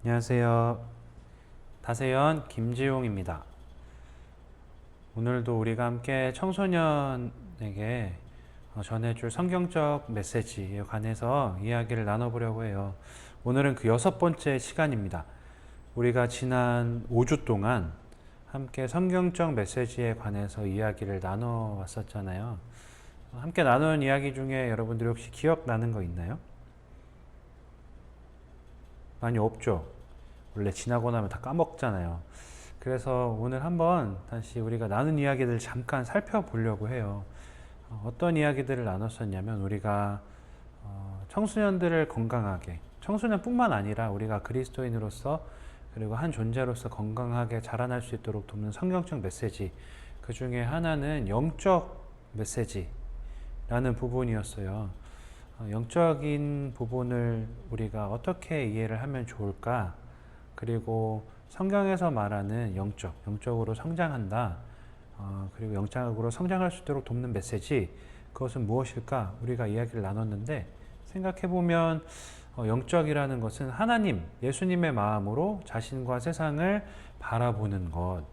안녕하세요. 다세연 김지용입니다. 오늘도 우리가 함께 청소년에게 전해줄 성경적 메시지에 관해서 이야기를 나눠보려고 해요. 오늘은 그 6번째 시간입니다. 우리가 지난 5주 동안 함께 성경적 메시지에 관해서 이야기를 나눠왔었잖아요. 함께 나눈 이야기 중에 여러분들이 혹시 기억나는 거 있나요? 많이 없죠? 원래 지나고 나면 다 까먹잖아요. 그래서 오늘 한번 다시 우리가 나눈 이야기들 잠깐 살펴보려고 해요. 어떤 이야기들을 나눴었냐면 우리가 청소년들을 건강하게, 청소년뿐만 아니라 우리가 그리스도인으로서 그리고 한 존재로서 건강하게 자라날 수 있도록 돕는 성경적 메시지, 그 중에 하나는 영적 메시지라는 부분이었어요. 영적인 부분을 우리가 어떻게 이해를 하면 좋을까? 그리고 성경에서 말하는 영적으로 성장한다. 그리고 영적으로 성장할 수 있도록 돕는 메시지, 그것은 무엇일까? 우리가 이야기를 나눴는데, 생각해보면 영적이라는 것은 하나님, 예수님의 마음으로 자신과 세상을 바라보는 것.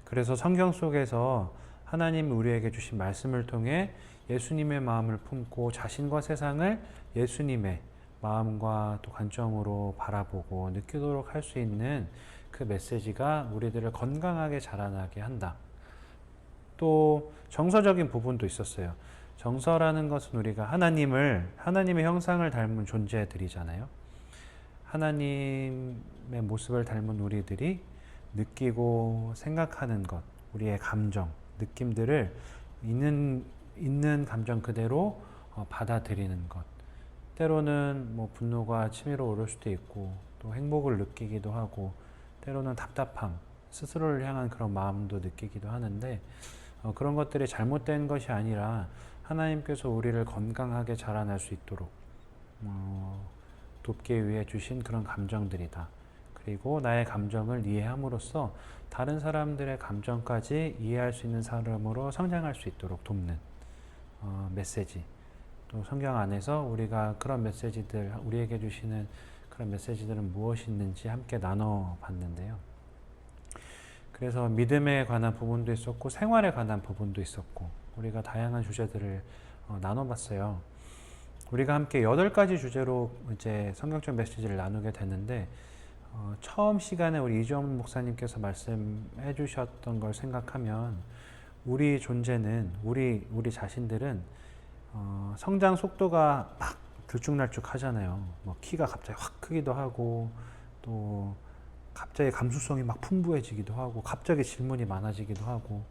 그래서 성경 속에서 하나님이 우리에게 주신 말씀을 통해 예수님의 마음을 품고 자신과 세상을 예수님의 마음과 또 관점으로 바라보고 느끼도록 할 수 있는 그 메시지가 우리들을 건강하게 자라나게 한다. 또 정서적인 부분도 있었어요. 정서라는 것은 우리가 하나님의 형상을 닮은 존재들이잖아요. 하나님의 모습을 닮은 우리들이 느끼고 생각하는 것, 우리의 감정, 느낌들을 있는 감정 그대로 받아들이는 것. 때로는 뭐 분노가 치밀어 오를 수도 있고, 또 행복을 느끼기도 하고, 때로는 답답함, 스스로를 향한 그런 마음도 느끼기도 하는데, 그런 것들이 잘못된 것이 아니라 하나님께서 우리를 건강하게 자라날 수 있도록 돕기 위해 주신 그런 감정들이다. 그리고 나의 감정을 이해함으로써 다른 사람들의 감정까지 이해할 수 있는 사람으로 성장할 수 있도록 돕는 메시지. 또 성경 안에서 우리가 그런 메시지들, 우리에게 주시는 그런 메시지들은 무엇이 있는지 함께 나눠봤는데요. 그래서 믿음에 관한 부분도 있었고 생활에 관한 부분도 있었고 우리가 다양한 주제들을 나눠봤어요. 우리가 함께 8가지 주제로 이제 성경적 메시지를 나누게 됐는데 처음 시간에 우리 이주원 목사님께서 말씀해 주셨던 걸 생각하면 우리 존재는 우리 자신들은 성장 속도가 막 들쭉날쭉 하잖아요. 뭐 키가 갑자기 확 크기도 하고 또 갑자기 감수성이 막 풍부해지기도 하고 갑자기 질문이 많아지기도 하고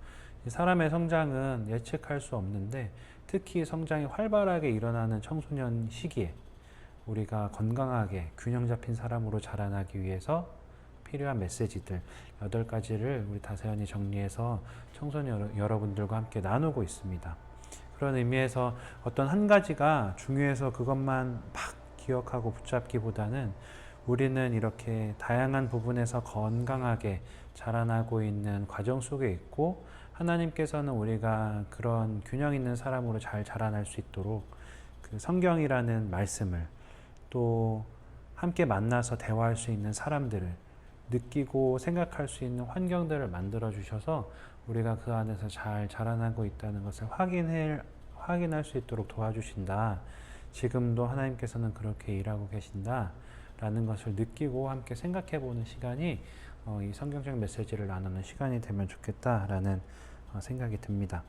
사람의 성장은 예측할 수 없는데 특히 성장이 활발하게 일어나는 청소년 시기에 우리가 건강하게 균형 잡힌 사람으로 자라나기 위해서 필요한 메시지들 8가지를 우리 다세연이 정리해서 청소년 여러분들과 함께 나누고 있습니다. 그런 의미에서 어떤 한 가지가 중요해서 그것만 막 기억하고 붙잡기보다는 우리는 이렇게 다양한 부분에서 건강하게 자라나고 있는 과정 속에 있고 하나님께서는 우리가 그런 균형 있는 사람으로 잘 자라날 수 있도록 그 성경이라는 말씀을 또 함께 만나서 대화할 수 있는 사람들을 느끼고 생각할 수 있는 환경들을 만들어 주셔서 우리가 그 안에서 잘 자라나고 있다는 것을 확인할 수 있도록 도와주신다. 지금도 하나님께서는 그렇게 일하고 계신다. 라는 것을 느끼고 함께 생각해 보는 시간이 이 성경적 메시지를 나누는 시간이 되면 좋겠다라는 생각이 듭니다.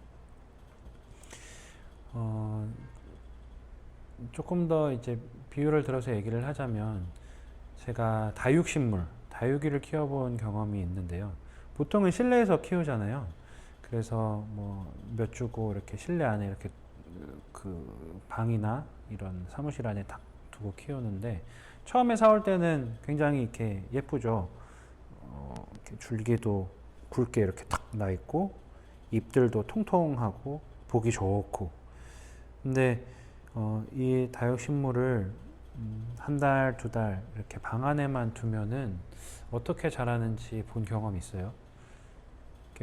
조금 더 이제 비유를 들어서 얘기를 하자면 제가 다육이를 키워본 경험이 있는데요. 보통은 실내에서 키우잖아요. 그래서 뭐 몇 주고 이렇게 실내 안에 이렇게 그 방이나 이런 사무실 안에 딱 두고 키우는데 처음에 사올 때는 굉장히 이렇게 예쁘죠. 이렇게 줄기도 굵게 이렇게 탁 나 있고 잎들도 통통하고 보기 좋고. 근데 이 다육식물을 한 달, 2달 이렇게 방 안에만 두면은 어떻게 자라는지 본 경험이 있어요.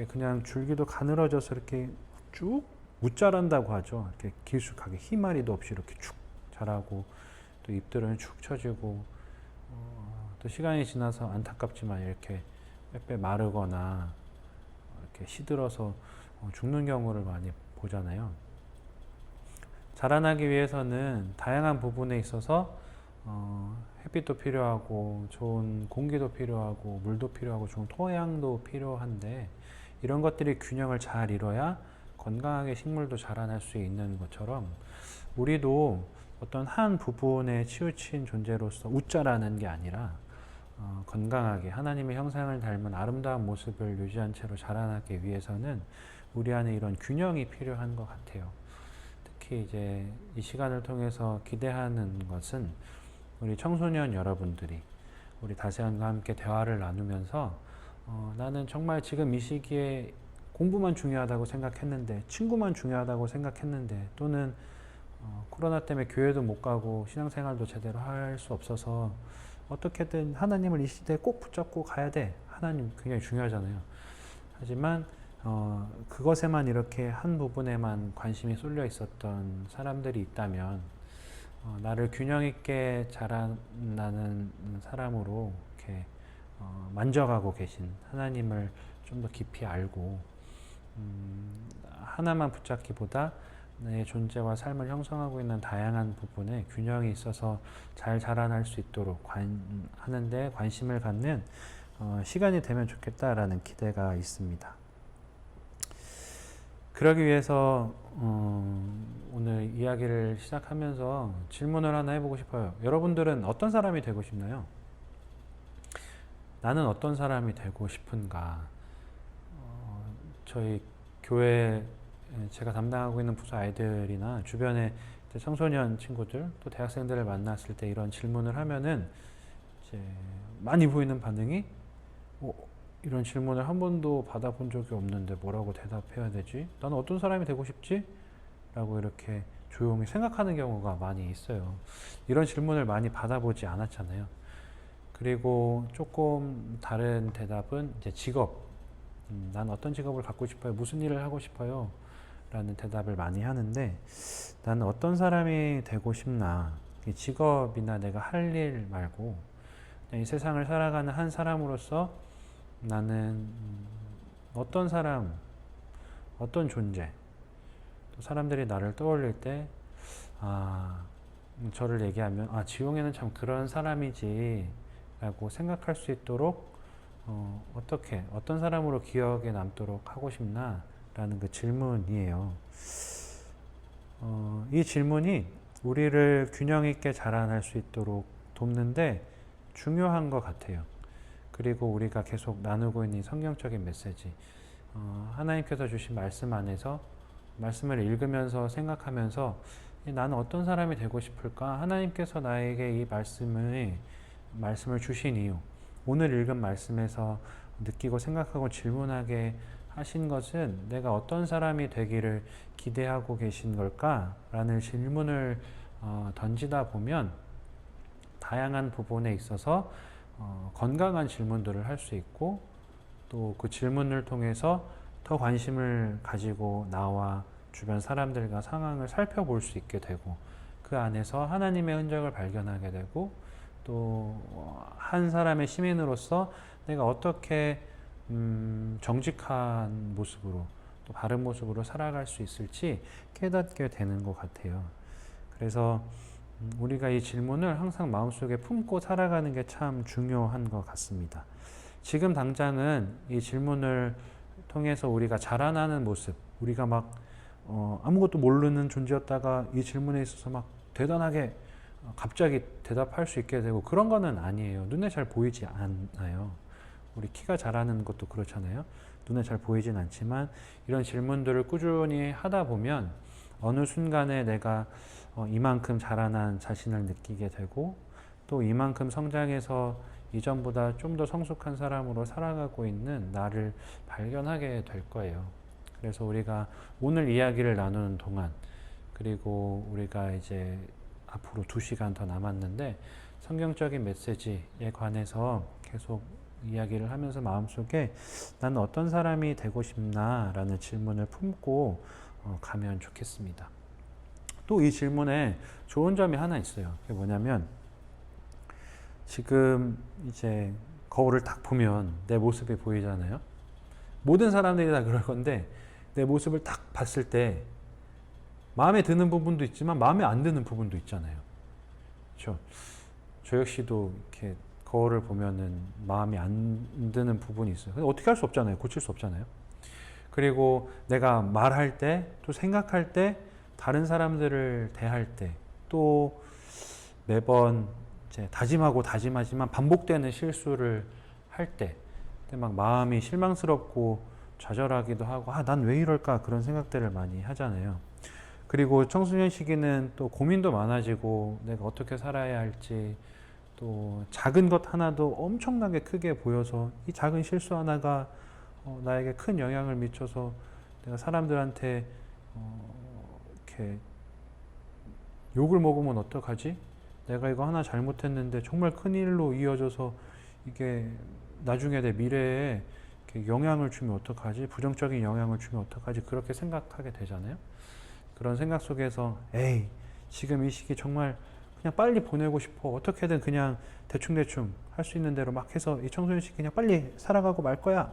그냥 줄기도 가늘어져서 이렇게 쭉 무자란다고 하죠. 이렇게 길쭉하게 희마리도 없이 이렇게 축 자라고 또 잎들은 축 처지고 또 시간이 지나서 안타깝지만 이렇게 빼빼 마르거나 이렇게 시들어서 죽는 경우를 많이 보잖아요. 자라나기 위해서는 다양한 부분에 있어서 햇빛도 필요하고 좋은 공기도 필요하고 물도 필요하고 좋은 토양도 필요한데 이런 것들이 균형을 잘 이뤄야 건강하게 식물도 자라날 수 있는 것처럼 우리도 어떤 한 부분에 치우친 존재로서 웃자라는 게 아니라 건강하게 하나님의 형상을 닮은 아름다운 모습을 유지한 채로 자라나기 위해서는 우리 안에 이런 균형이 필요한 것 같아요. 특히 이제 이 시간을 통해서 기대하는 것은 우리 청소년 여러분들이 우리 다시안과 함께 대화를 나누면서 나는 정말 지금 이 시기에 공부만 중요하다고 생각했는데 친구만 중요하다고 생각했는데 또는 코로나 때문에 교회도 못 가고 신앙생활도 제대로 할 수 없어서 어떻게든 하나님을 이 시대에 꼭 붙잡고 가야 돼. 하나님 굉장히 중요하잖아요. 하지만 그것에만 이렇게 한 부분에만 관심이 쏠려 있었던 사람들이 있다면 나를 균형 있게 자라나는 사람으로 이렇게 만져가고 계신 하나님을 좀 더 깊이 알고 하나만 붙잡기보다 내 존재와 삶을 형성하고 있는 다양한 부분에 균형이 있어서 잘 자라날 수 있도록 하는데 관심을 갖는 시간이 되면 좋겠다라는 기대가 있습니다. 그러기 위해서 오늘 이야기를 시작하면서 질문을 하나 해보고 싶어요. 여러분들은 어떤 사람이 되고 싶나요? 나는 어떤 사람이 되고 싶은가? 저희 교회 제가 담당하고 있는 부서 아이들이나 주변에 청소년 친구들 또 대학생들을 만났을 때 이런 질문을 하면은 이제 많이 보이는 반응이 이런 질문을 한 번도 받아본 적이 없는데 뭐라고 대답해야 되지? 나는 어떤 사람이 되고 싶지? 라고 이렇게 조용히 생각하는 경우가 많이 있어요. 이런 질문을 많이 받아보지 않았잖아요. 그리고 조금 다른 대답은 이제 직업. 난 어떤 직업을 갖고 싶어요? 무슨 일을 하고 싶어요? 라는 대답을 많이 하는데 나는 어떤 사람이 되고 싶나? 이 직업이나 내가 할 일 말고 이 세상을 살아가는 한 사람으로서 나는 어떤 사람, 어떤 존재, 또 사람들이 나를 떠올릴 때 저를 얘기하면 지용이는 참 그런 사람이지 라고 생각할 수 있도록 어떻게 어떤 사람으로 기억에 남도록 하고 싶나 라는 그 질문이에요. 이 질문이 우리를 균형 있게 자라날 수 있도록 돕는데 중요한 것 같아요. 그리고 우리가 계속 나누고 있는 성경적인 메시지, 하나님께서 주신 말씀 안에서 말씀을 읽으면서 생각하면서 나는 어떤 사람이 되고 싶을까? 하나님께서 나에게 이 말씀을 주신 이유, 오늘 읽은 말씀에서 느끼고 생각하고 질문하게 하신 것은 내가 어떤 사람이 되기를 기대하고 계신 걸까? 라는 질문을 던지다 보면 다양한 부분에 있어서 건강한 질문들을 할 수 있고 또 그 질문을 통해서 더 관심을 가지고 나와 주변 사람들과 상황을 살펴볼 수 있게 되고 그 안에서 하나님의 흔적을 발견하게 되고 또 한 사람의 시민으로서 내가 어떻게 정직한 모습으로 또 바른 모습으로 살아갈 수 있을지 깨닫게 되는 것 같아요. 그래서 우리가 이 질문을 항상 마음속에 품고 살아가는 게 참 중요한 것 같습니다. 지금 당장은 이 질문을 통해서 우리가 자라나는 모습, 우리가 막 아무것도 모르는 존재였다가 이 질문에 있어서 막 대단하게 갑자기 대답할 수 있게 되고 그런 거는 아니에요. 눈에 잘 보이지 않아요. 우리 키가 자라는 것도 그렇잖아요. 눈에 잘 보이진 않지만 이런 질문들을 꾸준히 하다 보면 어느 순간에 내가 이만큼 자라난 자신을 느끼게 되고 또 이만큼 성장해서 이전보다 좀 더 성숙한 사람으로 살아가고 있는 나를 발견하게 될 거예요. 그래서 우리가 오늘 이야기를 나누는 동안 그리고 우리가 이제 앞으로 2시간 더 남았는데 성경적인 메시지에 관해서 계속 이야기를 하면서 마음속에 나는 어떤 사람이 되고 싶나 라는 질문을 품고 가면 좋겠습니다. 또 이 질문에 좋은 점이 하나 있어요. 그게 뭐냐면 지금 이제 거울을 딱 보면 내 모습이 보이잖아요. 모든 사람들이 다 그럴 건데 내 모습을 딱 봤을 때 마음에 드는 부분도 있지만 마음에 안 드는 부분도 있잖아요. 그렇죠? 저 역시도 이렇게 거울을 보면은 마음에 안 드는 부분이 있어요. 근데 어떻게 할 수 없잖아요. 고칠 수 없잖아요. 그리고 내가 말할 때, 또 생각할 때, 다른 사람들을 대할 때, 또 매번 이제 다짐하고 다짐하지만 반복되는 실수를 할 때, 그때 막 마음이 실망스럽고 좌절하기도 하고, 난 왜 이럴까? 그런 생각들을 많이 하잖아요. 그리고 청소년 시기는 또 고민도 많아지고, 내가 어떻게 살아야 할지, 또 작은 것 하나도 엄청나게 크게 보여서 이 작은 실수 하나가 나에게 큰 영향을 미쳐서 내가 사람들한테 이렇게 욕을 먹으면 어떡하지? 내가 이거 하나 잘못했는데 정말 큰일로 이어져서 이게 나중에 내 미래에 이렇게 영향을 주면 어떡하지? 부정적인 영향을 주면 어떡하지? 그렇게 생각하게 되잖아요. 그런 생각 속에서 에이, 지금 이 시기 정말 그냥 빨리 보내고 싶어. 어떻게든 그냥 대충대충 할 수 있는 대로 막 해서 이 청소년 시기 그냥 빨리 살아가고 말 거야.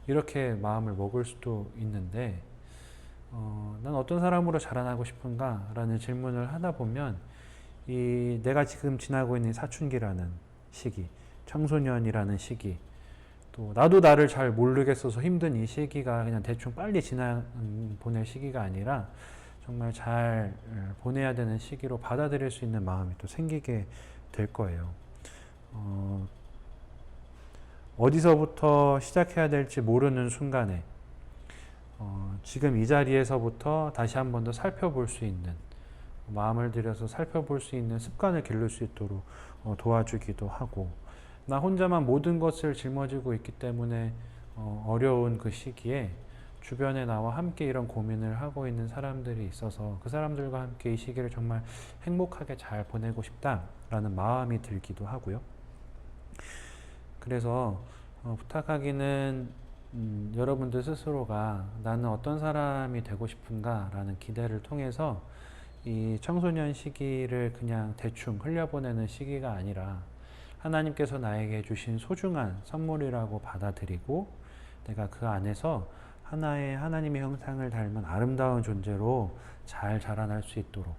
이렇게 마음을 먹을 수도 있는데 난 어떤 사람으로 자라나고 싶은가? 라는 질문을 하다 보면 이 내가 지금 지나고 있는 사춘기라는 시기, 청소년이라는 시기, 또 나도 나를 잘 모르겠어서 힘든 이 시기가 그냥 대충 빨리 보낼 시기가 아니라 정말 잘 보내야 되는 시기로 받아들일 수 있는 마음이 또 생기게 될 거예요. 어디서부터 시작해야 될지 모르는 순간에 지금 이 자리에서부터 다시 한 번 더 살펴볼 수 있는, 마음을 들여서 살펴볼 수 있는 습관을 기를 수 있도록 도와주기도 하고, 나 혼자만 모든 것을 짊어지고 있기 때문에 어려운 그 시기에 주변에 나와 함께 이런 고민을 하고 있는 사람들이 있어서 그 사람들과 함께 이 시기를 정말 행복하게 잘 보내고 싶다라는 마음이 들기도 하고요. 그래서 부탁하기는 여러분들 스스로가 나는 어떤 사람이 되고 싶은가 라는 기대를 통해서 이 청소년 시기를 그냥 대충 흘려보내는 시기가 아니라 하나님께서 나에게 주신 소중한 선물이라고 받아들이고 내가 그 안에서 하나의 하나님의 형상을 닮은 아름다운 존재로 잘 자라날 수 있도록,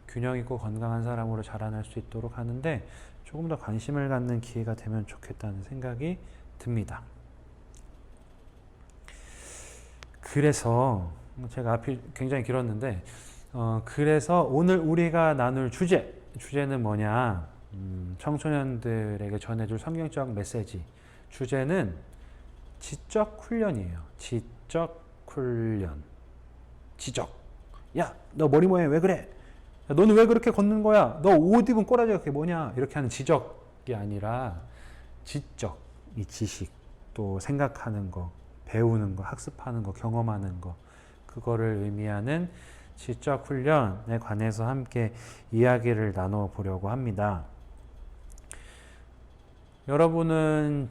균형 있고 건강한 사람으로 자라날 수 있도록 하는데 조금 더 관심을 갖는 기회가 되면 좋겠다는 생각이 듭니다. 그래서 제가 앞이 굉장히 길었는데 그래서 오늘 우리가 나눌 주제는 뭐냐? 청소년들에게 전해줄 성경적 메시지. 주제는 지적 훈련이에요. 지적 훈련. 지적. 야, 너 머리 모양 왜 그래? 야, 너는 왜 그렇게 걷는 거야? 너 옷 입은 꼬라지가 그게 뭐냐? 이렇게 하는 지적이 아니라 지적. 이 지식, 또 생각하는 거, 배우는 거, 학습하는 거, 경험하는 거, 그거를 의미하는 지적 훈련에 관해서 함께 이야기를 나눠보려고 합니다. 여러분은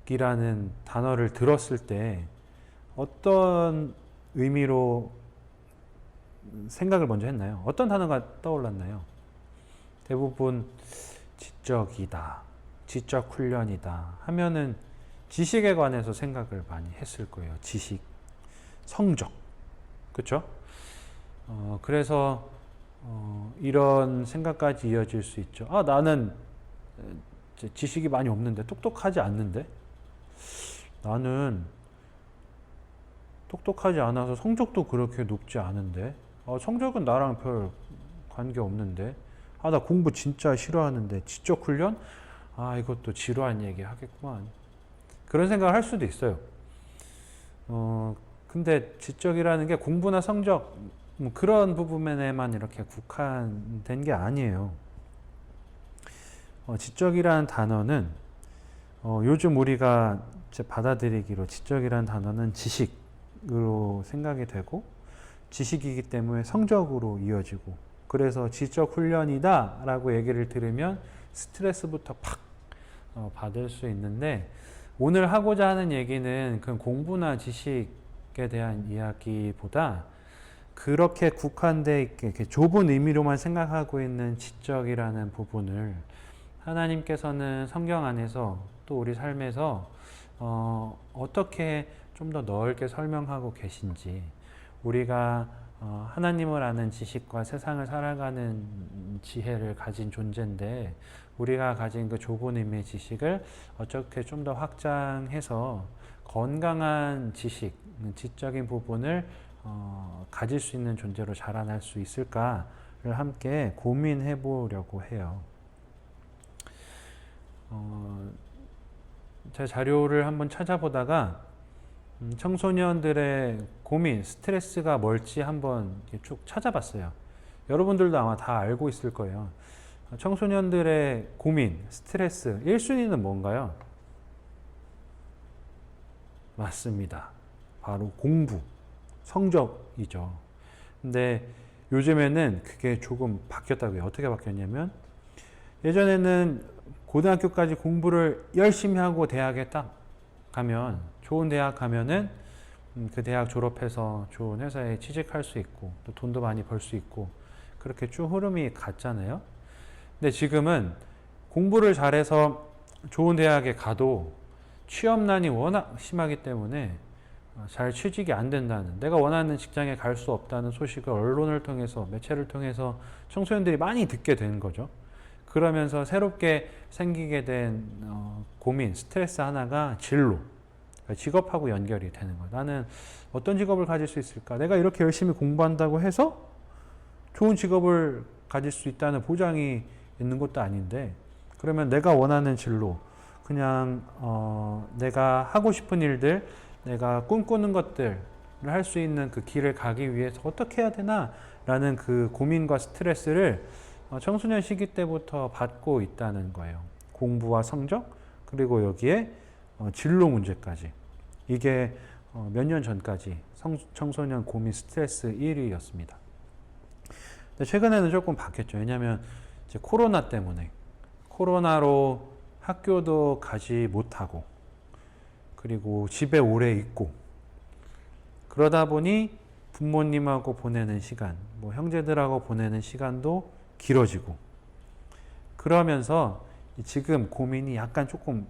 지적이라는 단어를 들었을 때 어떤 의미로 생각을 먼저 했나요? 어떤 단어가 떠올랐나요? 대부분 지적이다, 지적 훈련이다 하면은 지식에 관해서 생각을 많이 했을 거예요. 지식, 성적, 그렇죠? 그래서 이런 생각까지 이어질 수 있죠. 나는 지식이 많이 없는데, 똑똑하지 않는데, 나는 똑똑하지 않아서 성적도 그렇게 높지 않은데, 성적은 나랑 별 관계 없는데, 나 공부 진짜 싫어하는데, 지적 훈련? 이것도 지루한 얘기 하겠구만. 그런 생각을 할 수도 있어요. 근데 지적이라는 게 공부나 성적, 뭐 그런 부분에만 이렇게 국한된 게 아니에요. 지적이라는 단어는 요즘 우리가 이제 받아들이기로 지적이라는 단어는 지식으로 생각이 되고 지식이기 때문에 성적으로 이어지고, 그래서 지적 훈련이다 라고 얘기를 들으면 스트레스부터 팍 받을 수 있는데, 오늘 하고자 하는 얘기는 그 공부나 지식에 대한 이야기보다 그렇게 국한돼 있게 이렇게 좁은 의미로만 생각하고 있는 지적이라는 부분을 하나님께서는 성경 안에서 또 우리 삶에서 어떻게 좀 더 넓게 설명하고 계신지, 우리가 하나님을 아는 지식과 세상을 살아가는 지혜를 가진 존재인데 우리가 가진 그 좁은 의미의 지식을 어떻게 좀 더 확장해서 건강한 지식, 지적인 부분을 가질 수 있는 존재로 자라날 수 있을까를 함께 고민해 보려고 해요. 제 자료를 한번 찾아보다가 청소년들의 고민, 스트레스가 뭘지 한번 쭉 찾아봤어요. 여러분들도 아마 다 알고 있을 거예요. 청소년들의 고민, 스트레스, 1순위는 뭔가요? 맞습니다. 바로 공부, 성적이죠. 근데 요즘에는 그게 조금 바뀌었다고요. 어떻게 바뀌었냐면 예전에는 고등학교까지 공부를 열심히 하고 대학에 딱 가면, 좋은 대학 가면은 그 대학 졸업해서 좋은 회사에 취직할 수 있고 또 돈도 많이 벌 수 있고 그렇게 쭉 흐름이 갔잖아요. 근데 지금은 공부를 잘해서 좋은 대학에 가도 취업난이 워낙 심하기 때문에 잘 취직이 안 된다는, 내가 원하는 직장에 갈 수 없다는 소식을 언론을 통해서, 매체를 통해서 청소년들이 많이 듣게 된 거죠. 그러면서 새롭게 생기게 된 고민, 스트레스 하나가 진로, 직업하고 연결이 되는 거예요. 나는 어떤 직업을 가질 수 있을까? 내가 이렇게 열심히 공부한다고 해서 좋은 직업을 가질 수 있다는 보장이 있는 것도 아닌데, 그러면 내가 원하는 진로, 그냥 내가 하고 싶은 일들, 내가 꿈꾸는 것들을 할 수 있는 그 길을 가기 위해서 어떻게 해야 되나? 라는 그 고민과 스트레스를 청소년 시기 때부터 받고 있다는 거예요. 공부와 성적, 그리고 여기에 진로 문제까지. 이게 몇 년 전까지 청소년 고민 스트레스 1위였습니다. 근데 최근에는 조금 바뀌었죠. 왜냐하면 이제 코로나 때문에, 코로나로 학교도 가지 못하고 그리고 집에 오래 있고 그러다 보니 부모님하고 보내는 시간, 뭐 형제들하고 보내는 시간도 길어지고, 그러면서 지금 고민이 약간 조금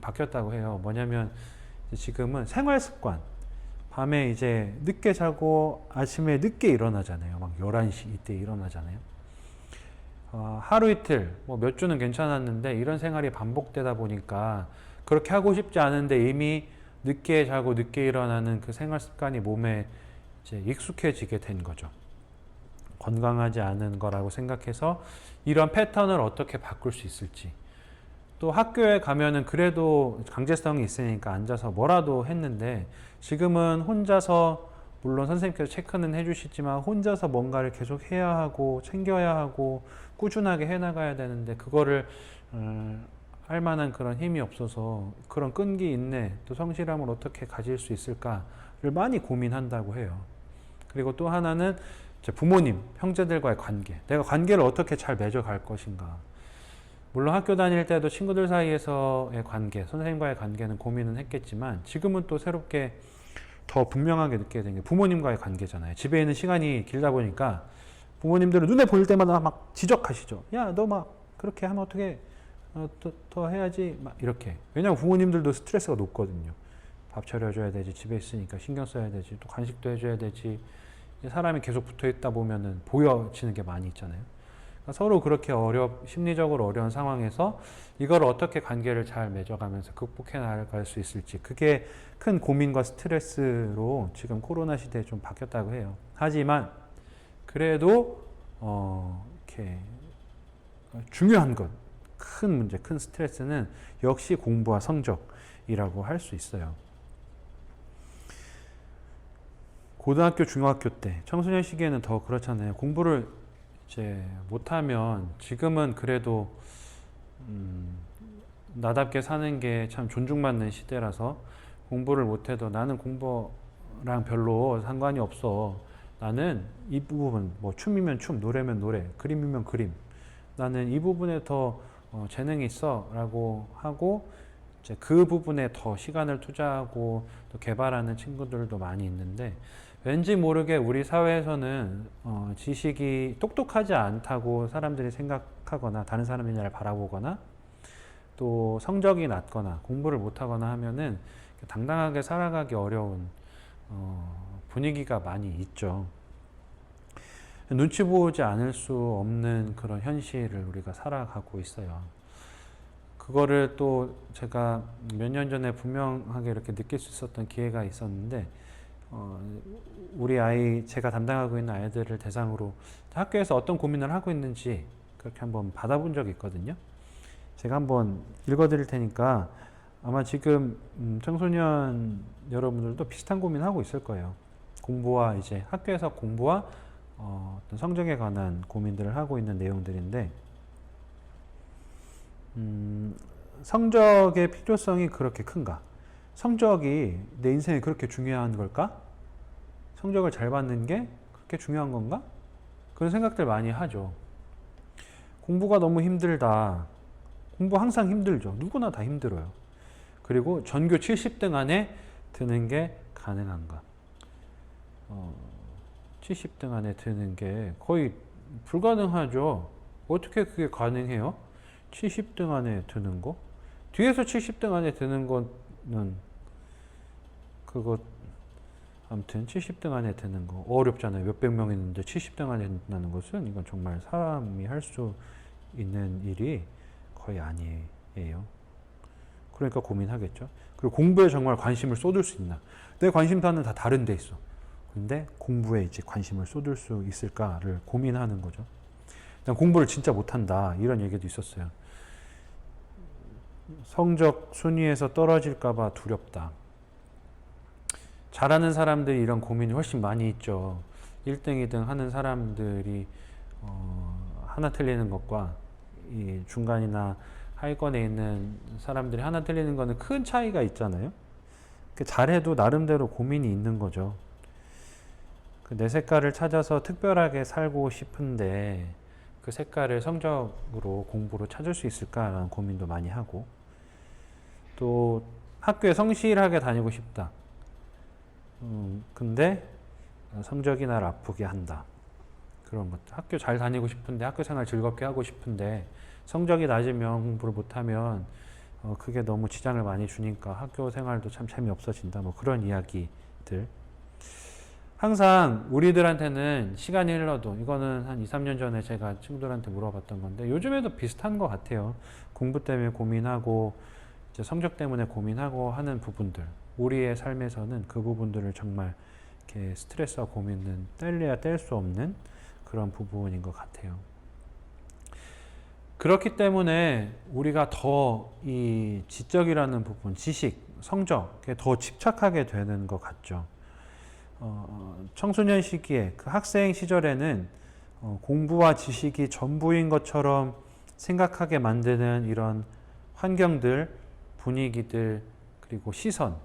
바뀌었다고 해요. 뭐냐면 지금은 생활 습관, 밤에 이제 늦게 자고 아침에 늦게 일어나잖아요. 막 11시 이때 일어나잖아요. 하루 이틀, 뭐 몇 주는 괜찮았는데 이런 생활이 반복되다 보니까 그렇게 하고 싶지 않은데 이미 늦게 자고 늦게 일어나는 그 생활 습관이 몸에 이제 익숙해지게 된 거죠. 건강하지 않은 거라고 생각해서 이런 패턴을 어떻게 바꿀 수 있을지. 또 학교에 가면은 그래도 강제성이 있으니까 앉아서 뭐라도 했는데 지금은 혼자서, 물론 선생님께서 체크는 해주시지만 혼자서 뭔가를 계속 해야 하고 챙겨야 하고 꾸준하게 해나가야 되는데 그거를 할 만한 그런 힘이 없어서 그런 끈기, 인내, 또 성실함을 어떻게 가질 수 있을까를 많이 고민한다고 해요. 그리고 또 하나는 부모님, 형제들과의 관계. 내가 관계를 어떻게 잘 맺어갈 것인가. 물론 학교 다닐 때도 친구들 사이에서의 관계, 선생님과의 관계는 고민은 했겠지만 지금은 또 새롭게 더 분명하게 느끼게 된 게 부모님과의 관계잖아요. 집에 있는 시간이 길다 보니까 부모님들은 눈에 보일 때마다 막 지적하시죠. 야, 너 막 그렇게 하면 어떻게 더 해야지 막 이렇게. 왜냐하면 부모님들도 스트레스가 높거든요. 밥 차려줘야 되지, 집에 있으니까 신경 써야 되지, 또 간식도 해줘야 되지. 사람이 계속 붙어 있다 보면은 보여지는 게 많이 있잖아요. 그러니까 서로 그렇게 심리적으로 어려운 상황에서 이걸 어떻게 관계를 잘 맺어가면서 극복해 나갈 수 있을지, 그게 큰 고민과 스트레스로 지금 코로나 시대에 좀 바뀌었다고 해요. 하지만 그래도 이렇게 중요한 것, 큰 문제, 큰 스트레스는 역시 공부와 성적이라고 할 수 있어요. 고등학교, 중학교 때, 청소년 시기에는 더 그렇잖아요. 공부를 이제 못하면, 지금은 그래도 나답게 사는 게 참 존중받는 시대라서 공부를 못해도 나는 공부랑 별로 상관이 없어. 나는 이 부분, 뭐 춤이면 춤, 노래면 노래, 그림이면 그림. 나는 이 부분에 더 재능이 있어 라고 하고 이제 그 부분에 더 시간을 투자하고 또 개발하는 친구들도 많이 있는데, 왠지 모르게 우리 사회에서는 지식이 똑똑하지 않다고 사람들이 생각하거나 다른 사람들이 날 바라보거나 또 성적이 낮거나 공부를 못하거나 하면은 당당하게 살아가기 어려운 분위기가 많이 있죠. 눈치 보지 않을 수 없는 그런 현실을 우리가 살아가고 있어요. 그거를 또 제가 몇 년 전에 분명하게 이렇게 느낄 수 있었던 기회가 있었는데, 우리 아이, 제가 담당하고 있는 아이들을 대상으로 학교에서 어떤 고민을 하고 있는지 그렇게 한번 받아본 적이 있거든요. 제가 한번 읽어드릴 테니까 아마 지금 청소년 여러분들도 비슷한 고민하고 있을 거예요. 공부와 이제 학교에서 공부와 어떤 성적에 관한 고민들을 하고 있는 내용들인데, 성적의 필요성이 그렇게 큰가? 성적이 내 인생에 그렇게 중요한 걸까? 성적을 잘 받는 게 그렇게 중요한 건가? 그런 생각들 많이 하죠. 공부가 너무 힘들다. 공부 항상 힘들죠. 누구나 다 힘들어요. 그리고 전교 70등 안에 드는 게 가능한가? 70등 안에 드는 게 거의 불가능하죠. 어떻게 그게 가능해요? 70등 안에 드는 거? 뒤에서 70등 안에 드는 거는 그거 아무튼 70등 안에 드는 거 어렵잖아요. 몇백 명 있는데 70등 안에 든다는 것은 이건 정말 사람이 할 수 있는 일이 거의 아니에요. 그러니까 고민하겠죠. 그리고 공부에 정말 관심을 쏟을 수 있나? 내 관심사는 다 다른 데 있어. 근데 공부에 이제 관심을 쏟을 수 있을까를 고민하는 거죠. 난 공부를 진짜 못한다. 이런 얘기도 있었어요. 성적 순위에서 떨어질까봐 두렵다. 잘하는 사람들이 이런 고민이 훨씬 많이 있죠. 1등, 2등 하는 사람들이 하나 틀리는 것과 이 중간이나 하위권에 있는 사람들이 하나 틀리는 거는 큰 차이가 있잖아요. 잘해도 나름대로 고민이 있는 거죠. 내 색깔을 찾아서 특별하게 살고 싶은데 그 색깔을 성적으로 공부로 찾을 수 있을까라는 고민도 많이 하고, 또 학교에 성실하게 다니고 싶다. 근데 성적이 날 아프게 한다. 그런 것들. 학교 잘 다니고 싶은데, 학교 생활 즐겁게 하고 싶은데 성적이 낮으면, 공부를 못하면 그게 너무 지장을 많이 주니까 학교 생활도 참 재미없어진다. 뭐 그런 이야기들. 항상 우리들한테는 시간이 흘러도, 이거는 한 2, 3년 전에 제가 친구들한테 물어봤던 건데 요즘에도 비슷한 것 같아요. 공부 때문에 고민하고 이제 성적 때문에 고민하고 하는 부분들, 우리의 삶에서는 그 부분들을 정말 이렇게 스트레스와 고민은 뗄래야 뗄 수 없는 그런 부분인 것 같아요. 그렇기 때문에 우리가 더 이 지적이라는 부분, 지식, 성적에 더 집착하게 되는 것 같죠. 청소년 시기에, 그 학생 시절에는 공부와 지식이 전부인 것처럼 생각하게 만드는 이런 환경들, 분위기들, 그리고 시선,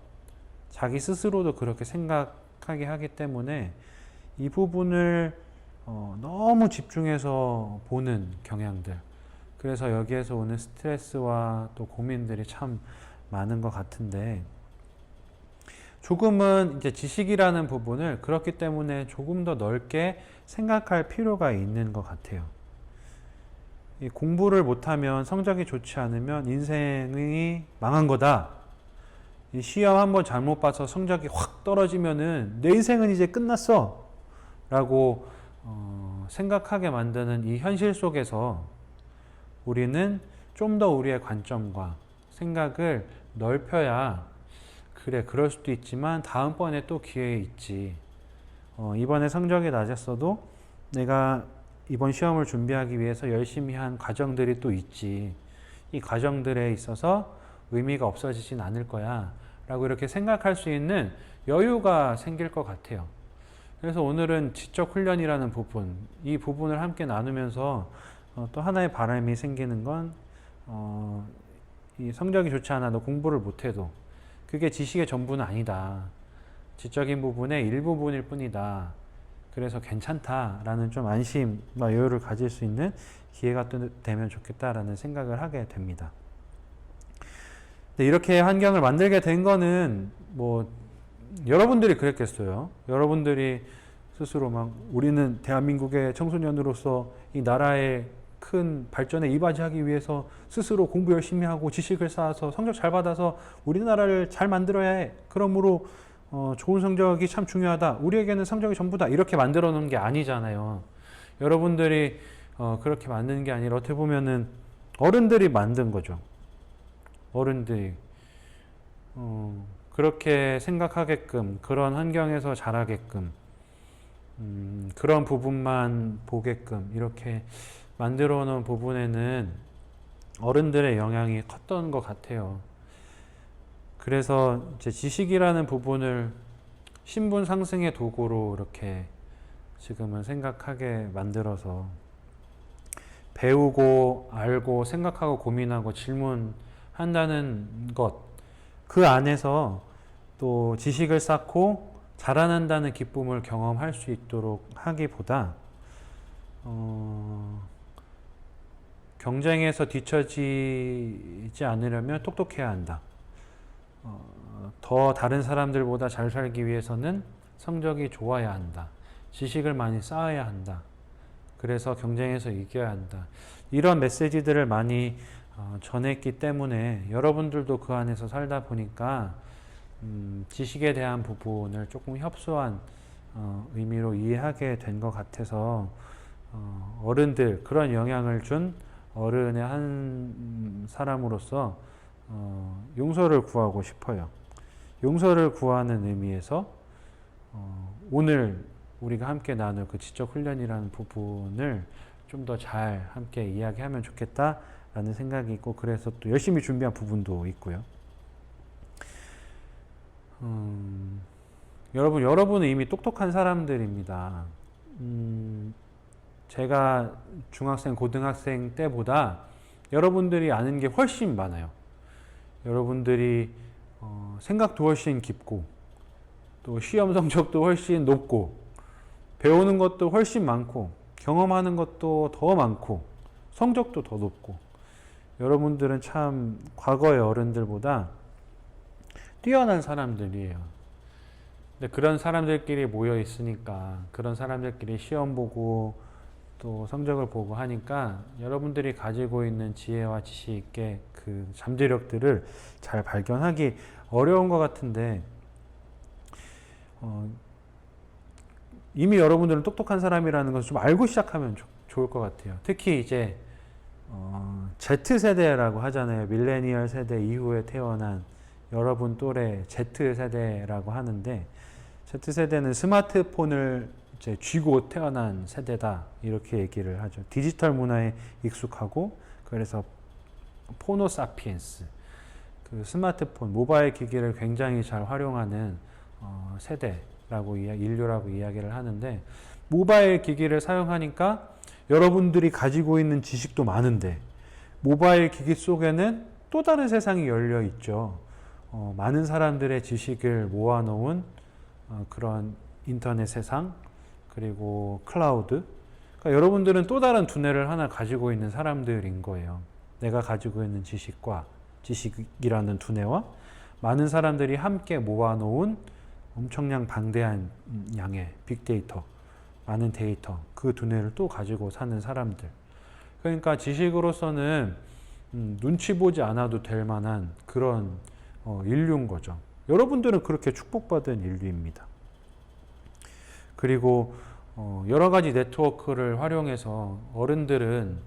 자기 스스로도 그렇게 생각하게 하기 때문에 이 부분을 너무 집중해서 보는 경향들, 그래서 여기에서 오는 스트레스와 또 고민들이 참 많은 것 같은데, 조금은 이제 지식이라는 부분을 그렇기 때문에 조금 더 넓게 생각할 필요가 있는 것 같아요. 이 공부를 못하면, 성적이 좋지 않으면 인생이 망한 거다. 이 시험 한번 잘못 봐서 성적이 확 떨어지면은 내 인생은 이제 끝났어. 라고 생각하게 만드는 이 현실 속에서 우리는 좀 더 우리의 관점과 생각을 넓혀야, 그래, 그럴 수도 있지만 다음번에 또 기회 있지. 이번에 성적이 낮았어도 내가 이번 시험을 준비하기 위해서 열심히 한 과정들이 또 있지. 이 과정들에 있어서 의미가 없어지진 않을 거야. 라고 이렇게 생각할 수 있는 여유가 생길 것 같아요. 그래서 오늘은 지적 훈련이라는 부분, 이 부분을 함께 나누면서 또 하나의 바람이 생기는 건, 이 성적이 좋지 않아도 공부를 못해도 그게 지식의 전부는 아니다. 지적인 부분의 일부분일 뿐이다. 그래서 괜찮다라는 좀 안심과 여유를 가질 수 있는 기회가 또 되면 좋겠다라는 생각을 하게 됩니다. 근데 이렇게 환경을 만들게 된 거는 뭐 여러분들이 그랬겠어요. 여러분들이 스스로 막 우리는 대한민국의 청소년으로서 이 나라의 큰 발전에 이바지하기 위해서 스스로 공부 열심히 하고 지식을 쌓아서 성적 잘 받아서 우리나라를 잘 만들어야 해. 그러므로 좋은 성적이 참 중요하다. 우리에게는 성적이 전부다. 이렇게 만들어 놓은 게 아니잖아요. 여러분들이 그렇게 만드는 게 아니라 어떻게 보면은 어른들이 만든 거죠. 어른들이 그렇게 생각하게끔 그런 환경에서 자라게끔 그런 부분만 보게끔 이렇게 만들어 놓은 부분에는 어른들의 영향이 컸던 것 같아요. 그래서 이제 지식이라는 부분을 신분 상승의 도구로 이렇게 지금은 생각하게 만들어서 배우고 알고 생각하고 고민하고 질문한다는 것, 그 안에서 또 지식을 쌓고 자라난다는 기쁨을 경험할 수 있도록 하기보다 경쟁에서 뒤처지지 않으려면 똑똑해야 한다. 더 다른 사람들보다 잘 살기 위해서는 성적이 좋아야 한다. 지식을 많이 쌓아야 한다. 그래서 경쟁에서 이겨야 한다. 이런 메시지들을 많이 전했기 때문에 여러분들도 그 안에서 살다 보니까 지식에 대한 부분을 조금 협소한 의미로 이해하게 된 것 같아서 어른들, 그런 영향을 준 어른의 한 사람으로서 용서를 구하고 싶어요. 용서를 구하는 의미에서 오늘 우리가 함께 나눌 그 지적 훈련이라는 부분을 좀 더 잘 함께 이야기하면 좋겠다라는 생각이 있고, 그래서 또 열심히 준비한 부분도 있고요. 여러분은 이미 똑똑한 사람들입니다. 제가 중학생, 고등학생 때보다 여러분들이 아는 게 훨씬 많아요. 여러분들이 생각도 훨씬 깊고, 또 시험 성적도 훨씬 높고, 배우는 것도 훨씬 많고, 경험하는 것도 더 많고, 성적도 더 높고, 여러분들은 참 과거의 어른들보다 뛰어난 사람들이에요. 근데 그런 사람들끼리 모여 있으니까, 그런 사람들끼리 시험 보고 또 성적을 보고 하니까 여러분들이 가지고 있는 지혜와 지식의 그 잠재력들을 잘 발견하기 어려운 것 같은데, 이미 여러분들은 똑똑한 사람이라는 것을 좀 알고 시작하면 좋을 것 같아요. 특히 이제 Z세대라고 하잖아요. 밀레니얼 세대 이후에 태어난 여러분 또래 Z세대라고 하는데, Z세대는 스마트폰을 이제 쥐고 태어난 세대다, 이렇게 얘기를 하죠. 디지털 문화에 익숙하고, 그래서 포노사피엔스, 그 스마트폰, 모바일 기기를 굉장히 잘 활용하는 세대라고 인류라고 이야기를 하는데, 모바일 기기를 사용하니까 여러분들이 가지고 있는 지식도 많은데 모바일 기기 속에는 또 다른 세상이 열려 있죠. 많은 사람들의 지식을 모아놓은 그런 인터넷 세상, 그리고 클라우드. 그러니까 여러분들은 또 다른 두뇌를 하나 가지고 있는 사람들인 거예요. 내가 가지고 있는 지식과 지식이라는 두뇌와 많은 사람들이 함께 모아놓은 엄청난 방대한 양의 빅데이터, 많은 데이터, 그 두뇌를 또 가지고 사는 사람들. 그러니까 지식으로서는 눈치 보지 않아도 될 만한 그런 인류인 거죠. 여러분들은 그렇게 축복받은 인류입니다. 그리고 여러 가지 네트워크를 활용해서 어른들은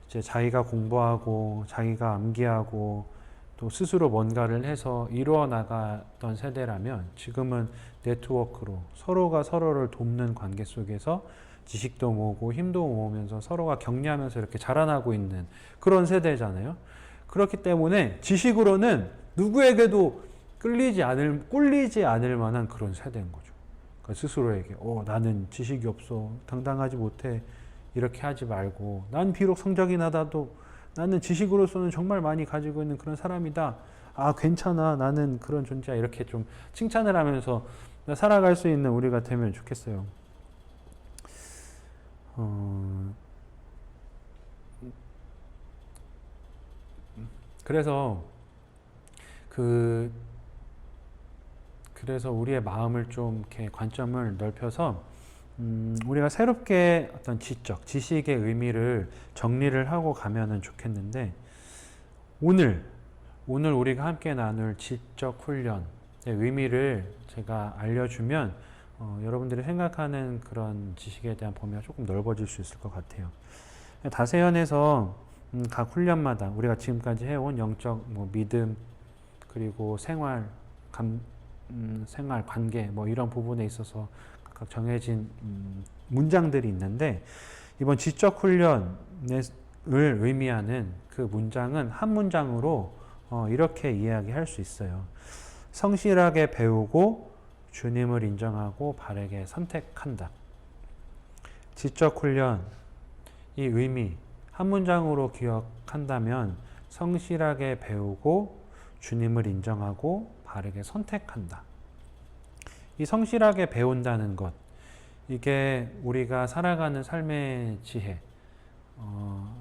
이제 자기가 공부하고 자기가 암기하고 또 스스로 뭔가를 해서 이루어 나갔던 세대라면, 지금은 네트워크로 서로가 서로를 돕는 관계 속에서 지식도 모으고 힘도 모으면서 서로가 격려하면서 이렇게 자라나고 있는 그런 세대잖아요. 그렇기 때문에 지식으로는 누구에게도 꿀리지 않을 만한 그런 세대인 거죠. 그러니까 스스로에게 나는 지식이 없어, 당당하지 못해, 이렇게 하지 말고, 난 비록 성적이 낮아도 나는 지식으로서는 정말 많이 가지고 있는 그런 사람이다. 아, 괜찮아, 나는 그런 존재야. 이렇게 좀 칭찬을 하면서 살아갈 수 있는 우리가 되면 좋겠어요. 그래서 그 그래서 우리의 마음을 좀 이렇게 관점을 넓혀서 우리가 새롭게 어떤 지식의 의미를 정리를 하고 가면은 좋겠는데, 오늘 우리가 함께 나눌 지적 훈련의 의미를 제가 알려주면 여러분들이 생각하는 그런 지식에 대한 범위가 조금 넓어질 수 있을 것 같아요. 다세연에서 각 훈련마다 우리가 지금까지 해온 영적 믿음, 그리고 생활 관계 이런 부분에 있어서 각각 정해진 문장들이 있는데, 이번 지적 훈련을 의미하는 그 문장은 한 문장으로 이렇게 이야기할 수 있어요. 성실하게 배우고 주님을 인정하고 바르게 선택한다. 지적 훈련 이 의미 한 문장으로 기억한다면, 성실하게 배우고 주님을 인정하고 바르게 선택한다. 이 성실하게 배운다는 것, 이게 우리가 살아가는 삶의 지혜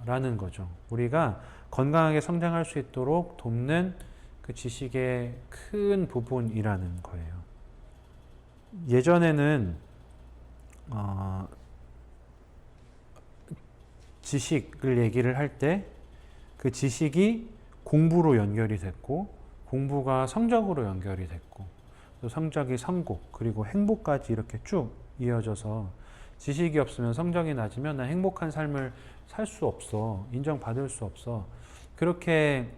라는 거죠. 우리가 건강하게 성장할 수 있도록 돕는 그 지식의 큰 부분이라는 거예요. 예전에는 지식을 얘기를 할 때 그 지식이 공부로 연결이 됐고, 공부가 성적으로 연결이 됐고, 또 성적이 성공, 그리고 행복까지 이렇게 쭉 이어져서, 지식이 없으면 성적이 낮으면 난 행복한 삶을 살 수 없어, 인정받을 수 없어, 그렇게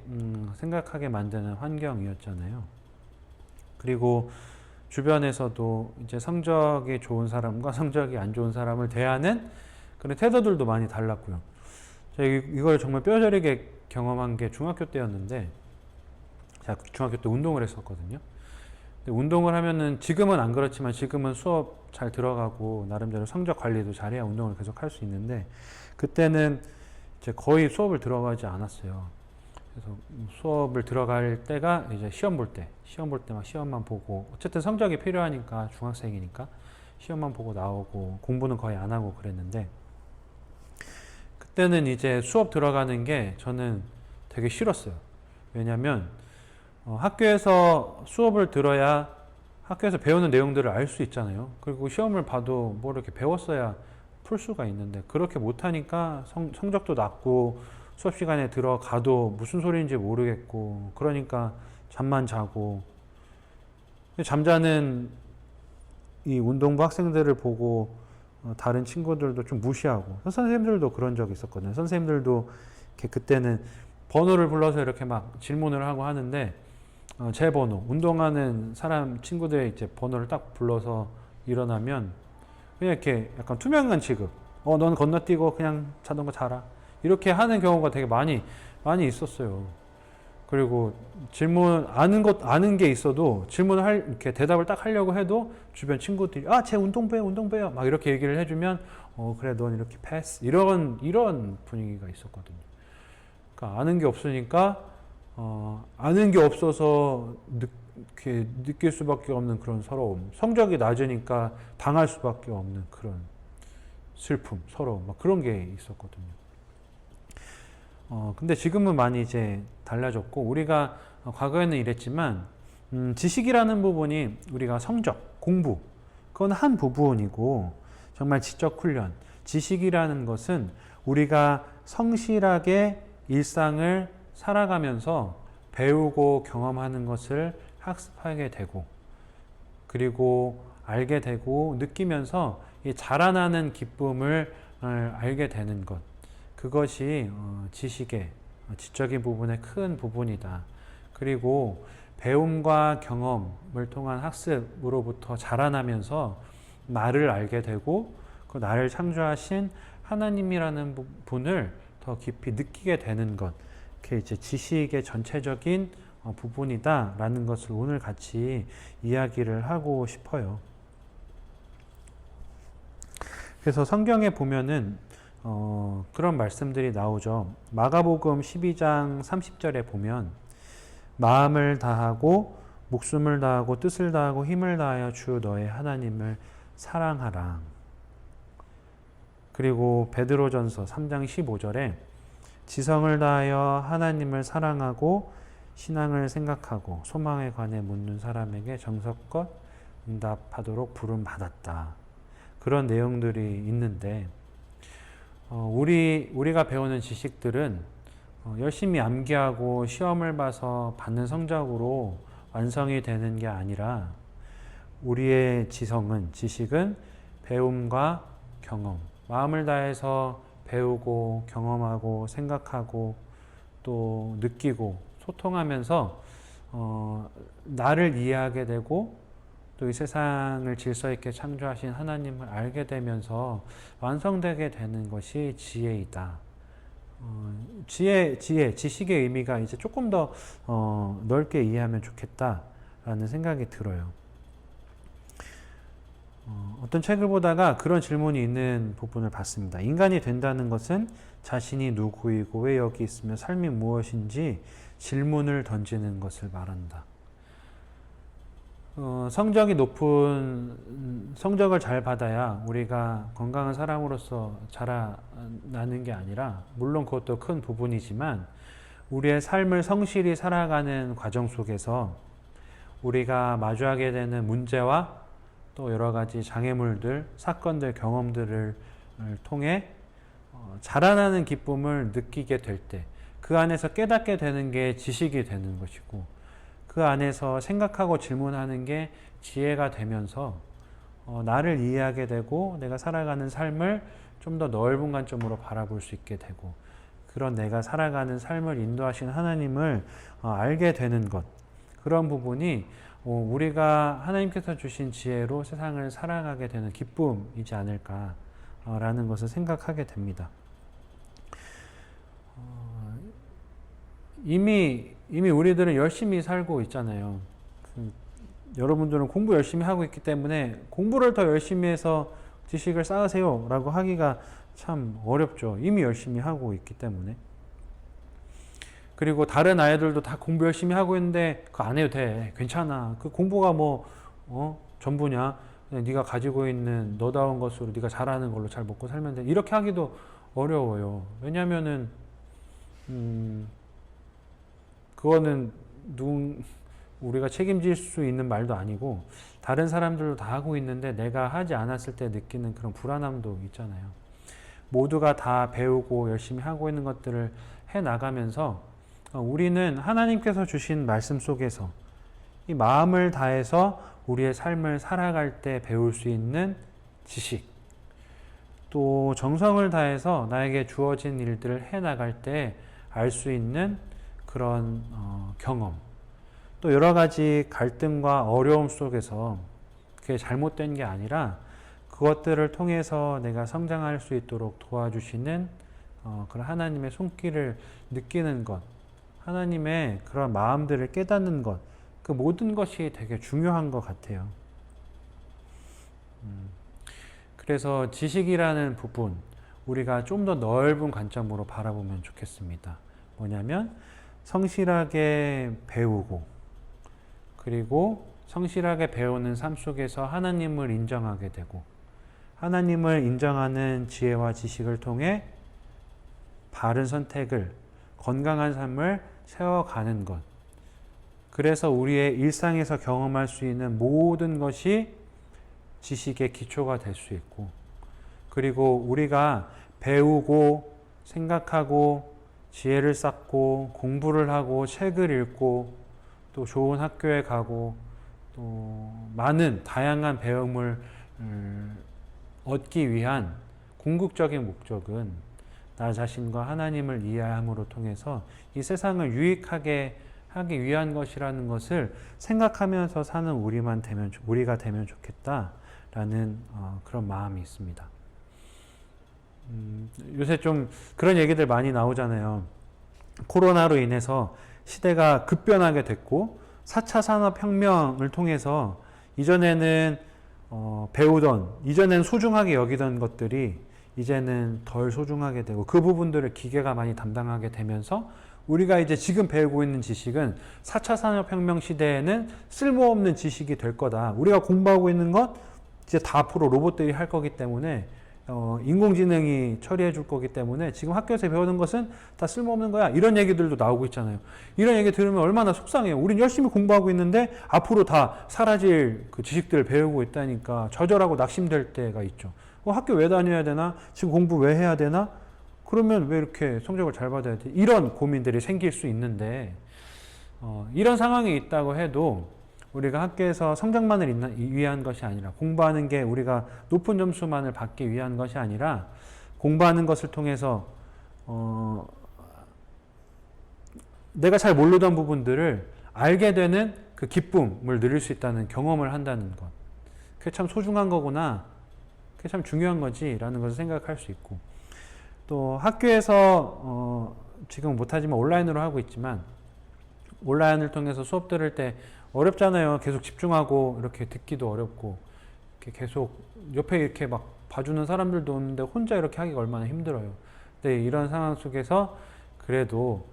생각하게 만드는 환경이었잖아요. 그리고 주변에서도 이제 성적이 좋은 사람과 성적이 안 좋은 사람을 대하는 그런 태도들도 많이 달랐고요. 제가 이걸 정말 뼈저리게 경험한 게 중학교 때였는데, 제가 중학교 때 운동을 했었거든요. 근데 운동을 하면은, 지금은 안 그렇지만 지금은 수업 잘 들어가고 나름대로 성적 관리도 잘해야 운동을 계속 할 수 있는데, 그때는 이제 거의 수업을 들어가지 않았어요. 그래서 수업을 들어갈 때가 이제 시험 볼 때 막 시험만 보고, 어쨌든 성적이 필요하니까, 중학생이니까 시험만 보고 나오고 공부는 거의 안 하고 그랬는데, 그때는 이제 수업 들어가는 게 저는 되게 싫었어요. 왜냐면 학교에서 수업을 들어야 학교에서 배우는 내용들을 알 수 있잖아요. 그리고 시험을 봐도 뭐 이렇게 배웠어야 풀 수가 있는데, 그렇게 못하니까 성적도 낮고 수업 시간에 들어가도 무슨 소리인지 모르겠고, 그러니까 잠만 자고, 잠자는 이 운동부 학생들을 보고 다른 친구들도 좀 무시하고, 선생님들도 그런 적이 있었거든요. 선생님들도 이렇게 그때는 번호를 불러서 이렇게 막 질문을 하고 하는데, 제 번호, 운동하는 사람 친구들의 이제 번호를 딱 불러서 일어나면 그냥 이렇게 약간 투명한 취급, 넌 건너뛰고 그냥 자던가 자라, 이렇게 하는 경우가 되게 많이 있었어요. 그리고 아는 게 있어도 이렇게 대답을 딱 하려고 해도 주변 친구들이, 쟤 운동배요 막 이렇게 얘기를 해주면, 그래, 넌 이렇게 패스, 이런 분위기가 있었거든요. 그러니까 아는 게 없으니까, 아는 게 없어서 이렇게 느낄 수밖에 없는 그런 서러움, 성적이 낮으니까 당할 수밖에 없는 그런 슬픔, 서러움, 막 그런 게 있었거든요. 근데 지금은 많이 이제 달라졌고, 우리가 과거에는 이랬지만, 지식이라는 부분이 우리가 성적, 공부, 그건 한 부분이고, 정말 지적 훈련, 지식이라는 것은 우리가 성실하게 일상을 살아가면서 배우고 경험하는 것을 학습하게 되고, 그리고 알게 되고 느끼면서 이 자라나는 기쁨을 알게 되는 것, 그것이 지식의 지적인 부분의 큰 부분이다. 그리고 배움과 경험을 통한 학습으로부터 자라나면서 나를 알게 되고, 그 나를 창조하신 하나님이라는 분을 더 깊이 느끼게 되는 것, 그게 이제 지식의 전체적인 부분이다라는 것을 오늘 같이 이야기를 하고 싶어요. 그래서 성경에 보면은 그런 말씀들이 나오죠. 마가복음 12장 30절에 보면, 마음을 다하고 목숨을 다하고 뜻을 다하고 힘을 다하여 주 너의 하나님을 사랑하라. 그리고 베드로전서 3장 15절에 지성을 다하여 하나님을 사랑하고 신앙을 생각하고 소망에 관해 묻는 사람에게 정성껏 응답하도록 부름 받았다. 그런 내용들이 있는데 우리가 배우는 지식들은 열심히 암기하고 시험을 봐서 받는 성적으로 완성이 되는 게 아니라 우리의 지식은 배움과 경험, 마음을 다해서 배우고 경험하고 생각하고 또 느끼고 소통하면서 나를 이해하게 되고 또 이 세상을 질서 있게 창조하신 하나님을 알게 되면서 완성되게 되는 것이 지혜이다. 지식의 의미가 이제 조금 더 넓게 이해하면 좋겠다라는 생각이 들어요. 어떤 책을 보다가 그런 질문이 있는 부분을 봤습니다. 인간이 된다는 것은 자신이 누구이고 왜 여기 있으며 삶이 무엇인지 질문을 던지는 것을 말한다. 성적이 높은 성적을 잘 받아야 우리가 건강한 사람으로서 자라나는 게 아니라 물론 그것도 큰 부분이지만 우리의 삶을 성실히 살아가는 과정 속에서 우리가 마주하게 되는 문제와 또 여러 가지 장애물들, 사건들, 경험들을 통해 자라나는 기쁨을 느끼게 될 때 그 안에서 깨닫게 되는 게 지식이 되는 것이고 그 안에서 생각하고 질문하는 게 지혜가 되면서 나를 이해하게 되고 내가 살아가는 삶을 좀 더 넓은 관점으로 바라볼 수 있게 되고 그런 내가 살아가는 삶을 인도하신 하나님을 알게 되는 것, 그런 부분이 우리가 하나님께서 주신 지혜로 세상을 살아가게 되는 기쁨이지 않을까라는 것을 생각하게 됩니다. 이미 우리들은 열심히 살고 있잖아요. 여러분들은 공부 열심히 하고 있기 때문에 공부를 더 열심히 해서 지식을 쌓으세요 라고 하기가 참 어렵죠. 이미 열심히 하고 있기 때문에. 그리고 다른 아이들도 다 공부 열심히 하고 있는데 그거 안 해도 돼. 괜찮아. 그 공부가 전부냐. 네가 가지고 있는 너다운 것으로 네가 잘하는 걸로 잘 먹고 살면 돼. 이렇게 하기도 어려워요. 왜냐면은 그거는 우리가 책임질 수 있는 말도 아니고 다른 사람들도 다 하고 있는데 내가 하지 않았을 때 느끼는 그런 불안함도 있잖아요. 모두가 다 배우고 열심히 하고 있는 것들을 해나가면서 우리는 하나님께서 주신 말씀 속에서 이 마음을 다해서 우리의 삶을 살아갈 때 배울 수 있는 지식, 또 정성을 다해서 나에게 주어진 일들을 해나갈 때 알 수 있는 그런 경험, 또 여러 가지 갈등과 어려움 속에서 그게 잘못된 게 아니라 그것들을 통해서 내가 성장할 수 있도록 도와주시는 그런 하나님의 손길을 느끼는 것, 하나님의 그런 마음들을 깨닫는 것, 그 모든 것이 되게 중요한 것 같아요. 그래서 지식이라는 부분, 우리가 좀 더 넓은 관점으로 바라보면 좋겠습니다. 뭐냐면 성실하게 배우고 그리고 성실하게 배우는 삶 속에서 하나님을 인정하게 되고 하나님을 인정하는 지혜와 지식을 통해 바른 선택을, 건강한 삶을 세워가는 것. 그래서 우리의 일상에서 경험할 수 있는 모든 것이 지식의 기초가 될 수 있고 그리고 우리가 배우고 생각하고 지혜를 쌓고 공부를 하고 책을 읽고 또 좋은 학교에 가고 또 많은 다양한 배움을 얻기 위한 궁극적인 목적은 나 자신과 하나님을 이해함으로 통해서 이 세상을 유익하게 하기 위한 것이라는 것을 생각하면서 사는 우리가 되면 좋겠다라는 그런 마음이 있습니다. 요새 좀 그런 얘기들 많이 나오잖아요. 코로나로 인해서 시대가 급변하게 됐고 4차 산업혁명을 통해서 이전에는 이전에는 소중하게 여기던 것들이 이제는 덜 소중하게 되고 그 부분들을 기계가 많이 담당하게 되면서 우리가 이제 지금 배우고 있는 지식은 4차 산업혁명 시대에는 쓸모없는 지식이 될 거다. 우리가 공부하고 있는 것 이제 다 앞으로 로봇들이 할 거기 때문에 인공지능이 처리해 줄 거기 때문에 지금 학교에서 배우는 것은 다 쓸모없는 거야. 이런 얘기들도 나오고 있잖아요. 이런 얘기 들으면 얼마나 속상해요. 우린 열심히 공부하고 있는데 앞으로 다 사라질 그 지식들을 배우고 있다니까 좌절하고 낙심될 때가 있죠. 학교 왜 다녀야 되나? 지금 공부 왜 해야 되나? 그러면 왜 이렇게 성적을 잘 받아야 돼? 이런 고민들이 생길 수 있는데 이런 상황이 있다고 해도 우리가 학교에서 성적만을 위한 것이 아니라 공부하는 게 우리가 높은 점수만을 받기 위한 것이 아니라 공부하는 것을 통해서 내가 잘 모르던 부분들을 알게 되는 그 기쁨을 누릴 수 있다는 경험을 한다는 것. 그게 참 소중한 거구나. 그게 참 중요한 거지 라는 것을 생각할 수 있고 또 학교에서 지금 못하지만 온라인으로 하고 있지만 온라인을 통해서 수업 들을 때 어렵잖아요. 계속 집중하고 이렇게 듣기도 어렵고 이렇게 계속 옆에 이렇게 막 봐주는 사람들도 없는데 혼자 이렇게 하기가 얼마나 힘들어요. 근데 이런 상황 속에서 그래도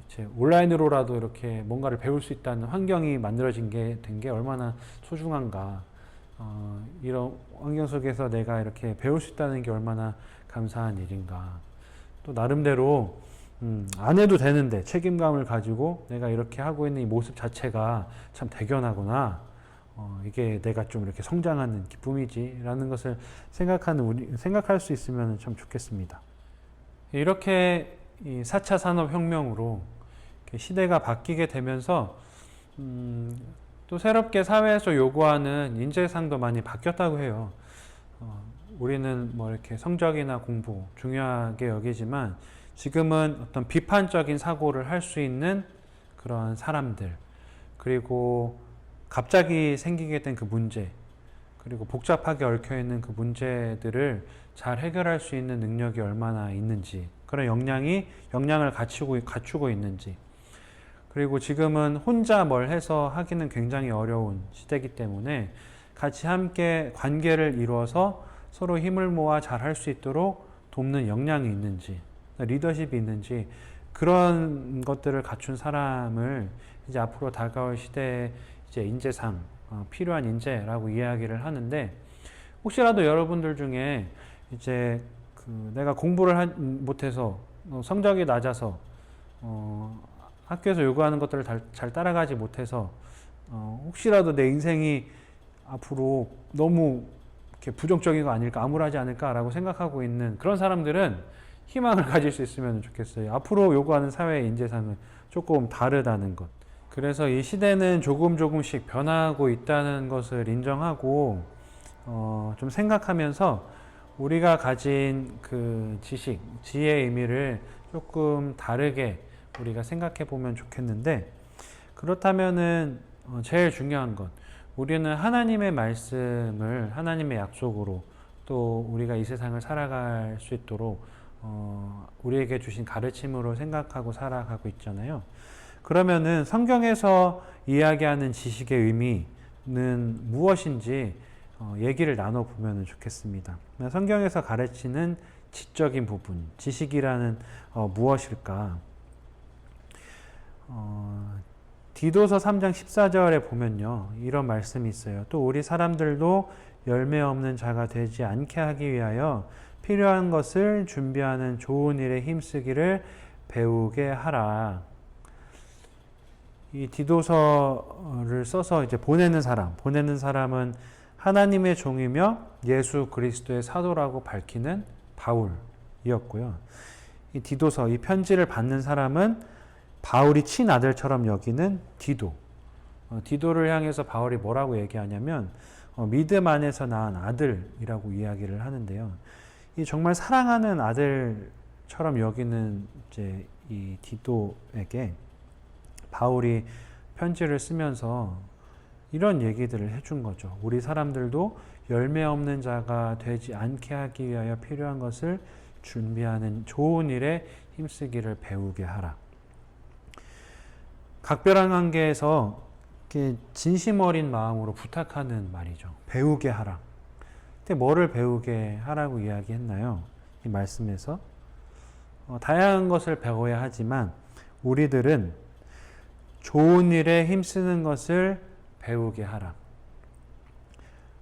이제 온라인으로라도 이렇게 뭔가를 배울 수 있다는 환경이 만들어진 게 된 게 얼마나 소중한가. 이런 환경 속에서 내가 이렇게 배울 수 있다는 게 얼마나 감사한 일인가. 또 나름대로 안 해도 되는데 책임감을 가지고 내가 이렇게 하고 있는 이 모습 자체가 참 대견하구나. 이게 내가 좀 이렇게 성장하는 기쁨이지라는 것을 생각할 수 있으면 참 좋겠습니다. 이렇게 이 4차 산업혁명으로 시대가 바뀌게 되면서 또 새롭게 사회에서 요구하는 인재상도 많이 바뀌었다고 해요. 우리는 뭐 이렇게 성적이나 공부 중요하게 여기지만 지금은 어떤 비판적인 사고를 할 수 있는 그런 사람들, 그리고 갑자기 생기게 된 그 문제, 그리고 복잡하게 얽혀있는 그 문제들을 잘 해결할 수 있는 능력이 얼마나 있는지, 그런 역량을 갖추고 있는지, 그리고 지금은 혼자 뭘 해서 하기는 굉장히 어려운 시대이기 때문에 같이 함께 관계를 이루어서 서로 힘을 모아 잘 할 수 있도록 돕는 역량이 있는지, 리더십이 있는지, 그런 것들을 갖춘 사람을 이제 앞으로 다가올 시대에 이제 인재상, 필요한 인재라고 이야기를 하는데, 혹시라도 여러분들 중에 이제 내가 공부를 못해서 성적이 낮아서 학교에서 요구하는 것들을 잘 따라가지 못해서 혹시라도 내 인생이 앞으로 너무 이렇게 부정적인 거 아닐까, 암울하지 않을까라고 생각하고 있는 그런 사람들은 희망을 가질 수 있으면 좋겠어요. 앞으로 요구하는 사회의 인재상은 조금 다르다는 것. 그래서 이 시대는 조금씩 변화하고 있다는 것을 인정하고 좀 생각하면서 우리가 가진 그 지식, 지혜의 의미를 조금 다르게 우리가 생각해 보면 좋겠는데, 그렇다면은 제일 중요한 것, 우리는 하나님의 말씀을 하나님의 약속으로 또 우리가 이 세상을 살아갈 수 있도록 우리에게 주신 가르침으로 생각하고 살아가고 있잖아요. 그러면은 성경에서 이야기하는 지식의 의미는 무엇인지 얘기를 나눠보면 좋겠습니다. 성경에서 가르치는 지적인 부분, 지식이라는 무엇일까? 디도서 3장 14절에 보면요, 이런 말씀이 있어요. 또 우리 사람들도 열매 없는 자가 되지 않게 하기 위하여 필요한 것을 준비하는 좋은 일에 힘쓰기를 배우게 하라. 이 디도서를 써서 이제 보내는 사람은 하나님의 종이며 예수 그리스도의 사도라고 밝히는 바울이었고요. 이 디도서, 이 편지를 받는 사람은 바울이 친아들처럼 여기는 디도. 디도를 향해서 바울이 뭐라고 얘기하냐면 믿음 안에서 낳은 아들이라고 이야기를 하는데요. 이 정말 사랑하는 아들처럼 여기는 이제 이 디도에게 바울이 편지를 쓰면서 이런 얘기들을 해준 거죠. 우리 사람들도 열매 없는 자가 되지 않게 하기 위하여 필요한 것을 준비하는 좋은 일에 힘쓰기를 배우게 하라. 각별한 관계에서 진심 어린 마음으로 부탁하는 말이죠. 배우게 하라. 근데 뭐를 배우게 하라고 이야기했나요? 이 말씀에서 다양한 것을 배워야 하지만 우리들은 좋은 일에 힘쓰는 것을 배우게 하라.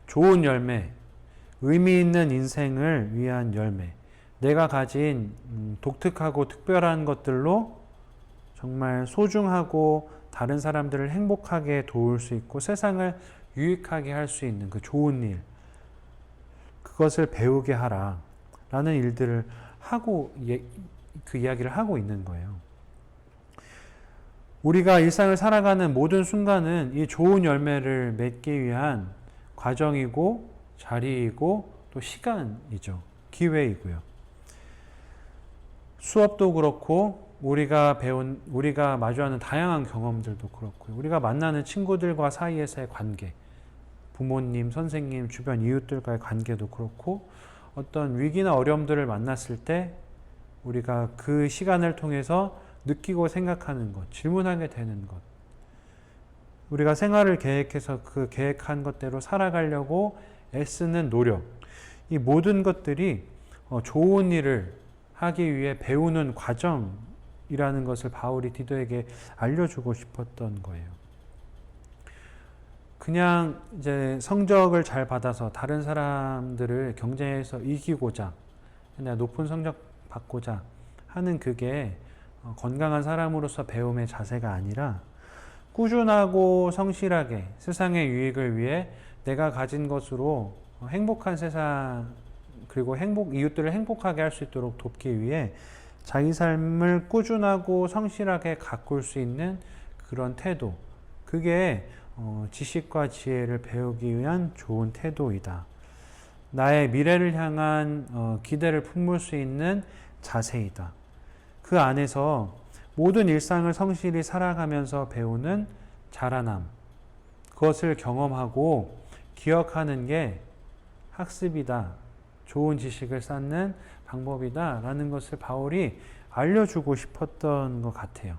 좋은 열매, 의미 있는 인생을 위한 열매, 내가 가진 독특하고 특별한 것들로 정말 소중하고 다른 사람들을 행복하게 도울 수 있고 세상을 유익하게 할 수 있는 그 좋은 일, 그것을 배우게 하라 라는 일들을 하고 그 이야기를 하고 있는 거예요. 우리가 일상을 살아가는 모든 순간은 이 좋은 열매를 맺기 위한 과정이고 자리이고 또 시간이죠. 기회이고요. 수업도 그렇고 우리가 마주하는 다양한 경험들도 그렇고요. 우리가 만나는 친구들과 사이에서의 관계, 부모님, 선생님, 주변 이웃들과의 관계도 그렇고 어떤 위기나 어려움들을 만났을 때 우리가 그 시간을 통해서 느끼고 생각하는 것, 질문하게 되는 것, 우리가 생활을 계획해서 그 계획한 것대로 살아가려고 애쓰는 노력, 이 모든 것들이 좋은 일을 하기 위해 배우는 과정이라는 것을 바울이 디도에게 알려주고 싶었던 거예요. 그냥 이제 성적을 잘 받아서 다른 사람들을 경쟁해서 이기고자, 내가 높은 성적 받고자 하는 그게 건강한 사람으로서 배움의 자세가 아니라 꾸준하고 성실하게 세상의 유익을 위해 내가 가진 것으로 행복한 세상 그리고 이웃들을 행복하게 할 수 있도록 돕기 위해 자기 삶을 꾸준하고 성실하게 가꿀 수 있는 그런 태도, 그게 지식과 지혜를 배우기 위한 좋은 태도이다. 나의 미래를 향한 기대를 품을 수 있는 자세이다. 그 안에서 모든 일상을 성실히 살아가면서 배우는 자라남, 그것을 경험하고 기억하는 게 학습이다. 좋은 지식을 쌓는 방법이다. 라는 것을 바울이 알려주고 싶었던 것 같아요.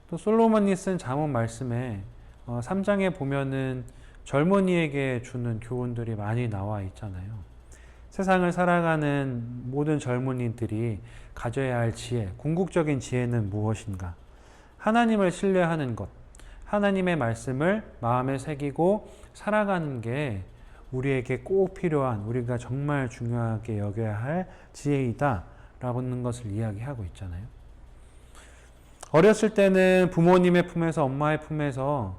또 솔로몬이 쓴 잠언 말씀에 3장에 보면은 젊은이에게 주는 교훈들이 많이 나와 있잖아요. 세상을 살아가는 모든 젊은이들이 가져야 할 지혜, 궁극적인 지혜는 무엇인가? 하나님을 신뢰하는 것, 하나님의 말씀을 마음에 새기고 살아가는 게 우리에게 꼭 필요한, 우리가 정말 중요하게 여겨야 할 지혜이다 라는 것을 이야기하고 있잖아요. 어렸을 때는 부모님의 품에서, 엄마의 품에서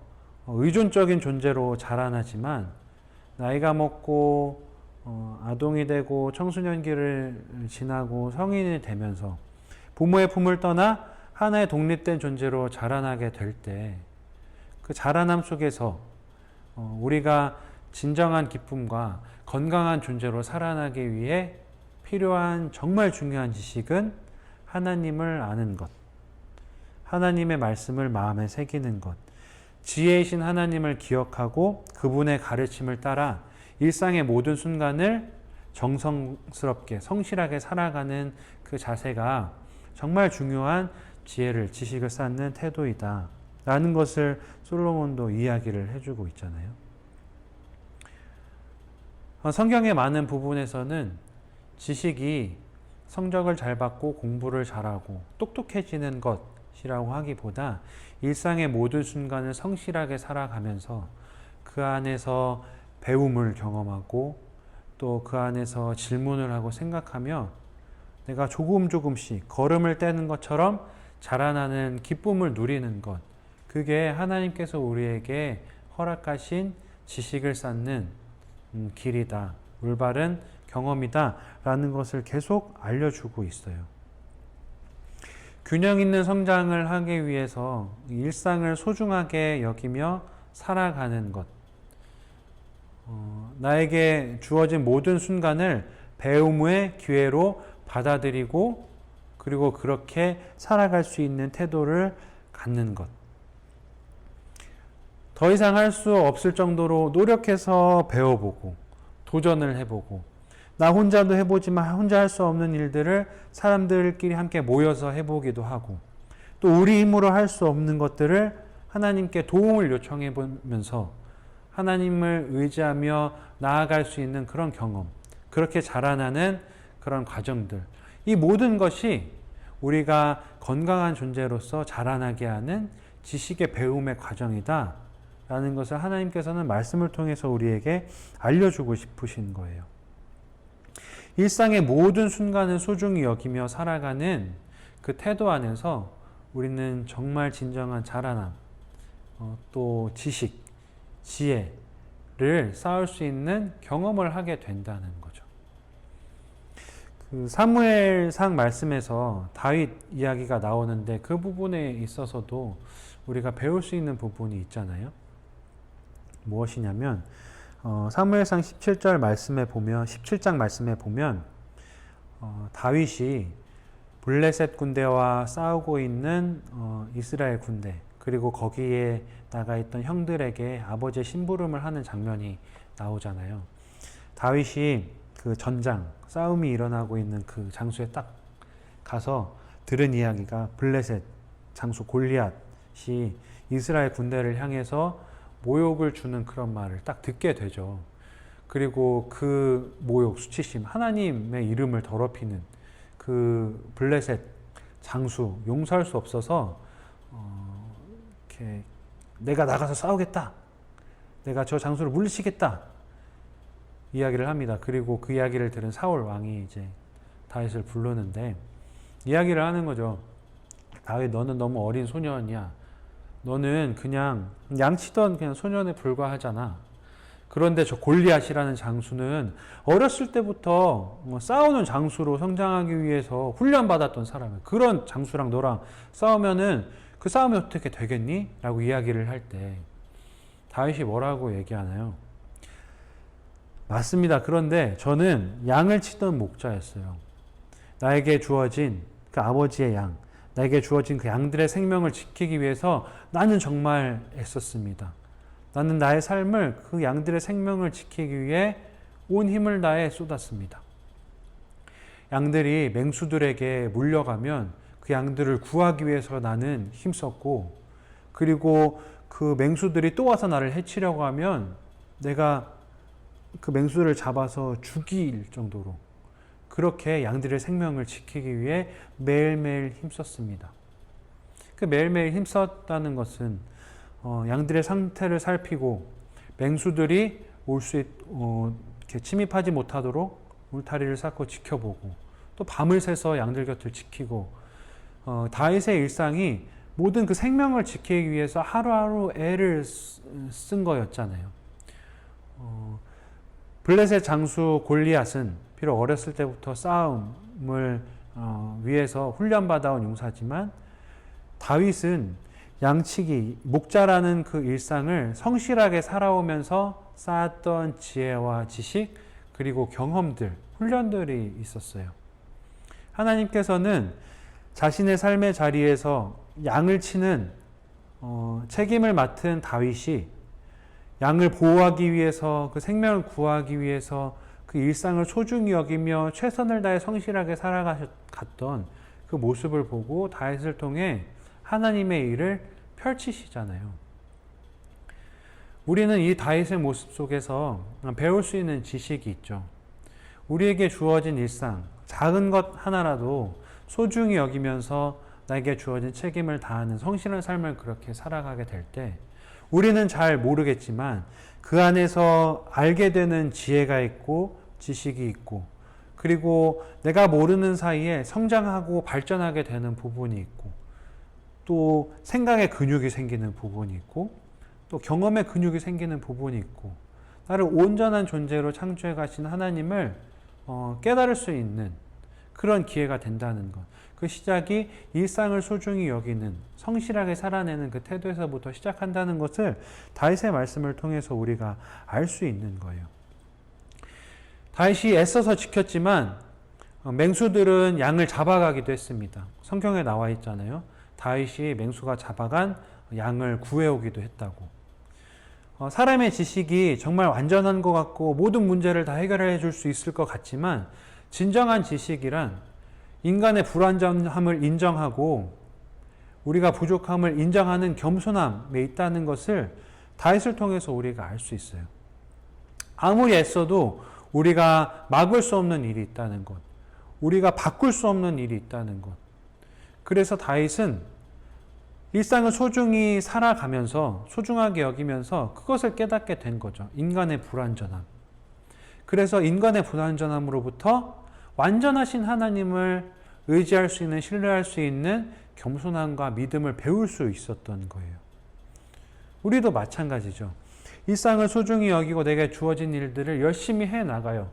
의존적인 존재로 자라나지만 나이가 먹고 아동이 되고 청소년기를 지나고 성인이 되면서 부모의 품을 떠나 하나의 독립된 존재로 자라나게 될 때 그 자라남 속에서 우리가 진정한 기쁨과 건강한 존재로 살아나기 위해 필요한 정말 중요한 지식은 하나님을 아는 것, 하나님의 말씀을 마음에 새기는 것, 지혜이신 하나님을 기억하고 그분의 가르침을 따라 일상의 모든 순간을 정성스럽게 성실하게 살아가는 그 자세가 정말 중요한 지식을 쌓는 태도이다 라는 것을 솔로몬도 이야기를 해주고 있잖아요. 성경의 많은 부분에서는 지식이 성적을 잘 받고 공부를 잘하고 똑똑해지는 것이라고 하기보다 일상의 모든 순간을 성실하게 살아가면서 그 안에서 배움을 경험하고 또 그 안에서 질문을 하고 생각하며 내가 조금씩 걸음을 떼는 것처럼 자라나는 기쁨을 누리는 것, 그게 하나님께서 우리에게 허락하신 지식을 쌓는 길이다, 올바른 경험이다 라는 것을 계속 알려주고 있어요. 균형 있는 성장을 하기 위해서 일상을 소중하게 여기며 살아가는 것, 나에게 주어진 모든 순간을 배움의 기회로 받아들이고 그리고 그렇게 살아갈 수 있는 태도를 갖는 것. 더 이상 할 수 없을 정도로 노력해서 배워보고 도전을 해보고 나 혼자도 해보지만 혼자 할 수 없는 일들을 사람들끼리 함께 모여서 해보기도 하고 또 우리 힘으로 할 수 없는 것들을 하나님께 도움을 요청해 보면서 하나님을 의지하며 나아갈 수 있는 그런 경험, 그렇게 자라나는 그런 과정들, 이 모든 것이 우리가 건강한 존재로서 자라나게 하는 지식의 배움의 과정이다 라는 것을 하나님께서는 말씀을 통해서 우리에게 알려주고 싶으신 거예요. 일상의 모든 순간을 소중히 여기며 살아가는 그 태도 안에서 우리는 정말 진정한 자라남, 또 지식, 지혜를 쌓을 수 있는 경험을 하게 된다는 거죠. 그 사무엘상 말씀에서 다윗 이야기가 나오는데 그 부분에 있어서도 우리가 배울 수 있는 부분이 있잖아요. 무엇이냐면 사무엘상 17장 말씀에 보면 다윗이 블레셋 군대와 싸우고 있는 이스라엘 군대, 그리고 거기에 나가 있던 형들에게 아버지의 심부름을 하는 장면이 나오잖아요. 다윗이 그 전장, 싸움이 일어나고 있는 그 장소에 딱 가서 들은 이야기가 블레셋 장수 골리앗이 이스라엘 군대를 향해서 모욕을 주는 그런 말을 딱 듣게 되죠. 그리고 그 모욕, 수치심, 하나님의 이름을 더럽히는 그 블레셋 장수, 용서할 수 없어서 이렇게 내가 나가서 싸우겠다, 내가 저 장수를 물리치겠다 이야기를 합니다. 그리고 그 이야기를 들은 사울 왕이 이제 다윗을 부르는데 이야기를 하는 거죠. 다윗, 너는 너무 어린 소년이야. 너는 그냥 양치던 그냥 소년에 불과하잖아. 그런데 저 골리앗이라는 장수는 어렸을 때부터 싸우는 장수로 성장하기 위해서 훈련받았던 사람이야. 그런 장수랑 너랑 싸우면은 그 싸움이 어떻게 되겠니? 라고 이야기를 할 때 다윗이 뭐라고 얘기하나요? 맞습니다. 그런데 저는 양을 치던 목자였어요. 나에게 주어진 그 아버지의 양, 나에게 주어진 그 양들의 생명을 지키기 위해서 나는 정말 애썼습니다. 나는 나의 삶을 그 양들의 생명을 지키기 위해 온 힘을 다해 쏟았습니다. 양들이 맹수들에게 물려가면 그 양들을 구하기 위해서 나는 힘썼고, 그리고 그 맹수들이 또 와서 나를 해치려고 하면 내가 그 맹수를 잡아서 죽일 정도로 그렇게 양들의 생명을 지키기 위해 매일매일 힘썼습니다. 그 매일매일 힘썼다는 것은 양들의 상태를 살피고 맹수들이 이렇게 침입하지 못하도록 울타리를 쌓고 지켜보고, 또 밤을 새서 양들 곁을 지키고, 다윗의 일상이 모든 그 생명을 지키기 위해서 하루하루 애를 쓴 거였잖아요. 블레셋 장수 골리앗은 비록 어렸을 때부터 싸움을 위해서 훈련받아온 용사지만 다윗은 양치기, 목자라는 그 일상을 성실하게 살아오면서 쌓았던 지혜와 지식, 그리고 경험들, 훈련들이 있었어요. 하나님께서는 자신의 삶의 자리에서 양을 치는 책임을 맡은 다윗이 양을 보호하기 위해서, 그 생명을 구하기 위해서 그 일상을 소중히 여기며 최선을 다해 성실하게 살아갔던 그 모습을 보고 다윗을 통해 하나님의 일을 펼치시잖아요. 우리는 이 다윗의 모습 속에서 배울 수 있는 지식이 있죠. 우리에게 주어진 일상, 작은 것 하나라도 소중히 여기면서 나에게 주어진 책임을 다하는 성실한 삶을 그렇게 살아가게 될 때 우리는 잘 모르겠지만 그 안에서 알게 되는 지혜가 있고 지식이 있고, 그리고 내가 모르는 사이에 성장하고 발전하게 되는 부분이 있고, 또 생각의 근육이 생기는 부분이 있고, 또 경험의 근육이 생기는 부분이 있고, 나를 온전한 존재로 창조해 가신 하나님을 깨달을 수 있는 그런 기회가 된다는 것. 그 시작이 일상을 소중히 여기는, 성실하게 살아내는 그 태도에서부터 시작한다는 것을 다윗의 말씀을 통해서 우리가 알 수 있는 거예요. 다윗이 애써서 지켰지만 맹수들은 양을 잡아가기도 했습니다. 성경에 나와 있잖아요. 다윗이 맹수가 잡아간 양을 구해오기도 했다고. 사람의 지식이 정말 완전한 것 같고 모든 문제를 다 해결해 줄 수 있을 것 같지만, 진정한 지식이란 인간의 불완전함을 인정하고 우리가 부족함을 인정하는 겸손함에 있다는 것을 다윗을 통해서 우리가 알 수 있어요. 아무리 애써도 우리가 막을 수 없는 일이 있다는 것, 우리가 바꿀 수 없는 일이 있다는 것. 그래서 다윗은 일상을 소중히 살아가면서 소중하게 여기면서 그것을 깨닫게 된 거죠. 인간의 불완전함. 그래서 인간의 불완전함으로부터 완전하신 하나님을 의지할 수 있는, 신뢰할 수 있는 겸손함과 믿음을 배울 수 있었던 거예요. 우리도 마찬가지죠. 일상을 소중히 여기고 내게 주어진 일들을 열심히 해 나가요.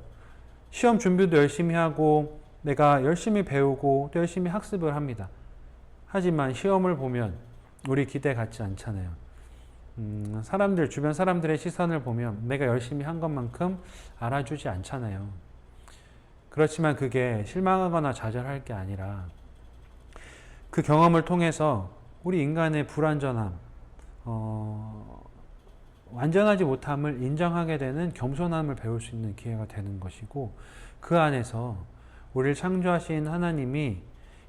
시험 준비도 열심히 하고 내가 열심히 배우고 또 열심히 학습을 합니다. 하지만 시험을 보면 우리 기대 같지 않잖아요. 주변 사람들의 시선을 보면 내가 열심히 한 것만큼 알아주지 않잖아요. 그렇지만 그게 실망하거나 좌절할 게 아니라 그 경험을 통해서 우리 인간의 불완전함, 완전하지 못함을 인정하게 되는 겸손함을 배울 수 있는 기회가 되는 것이고, 그 안에서 우리를 창조하신 하나님이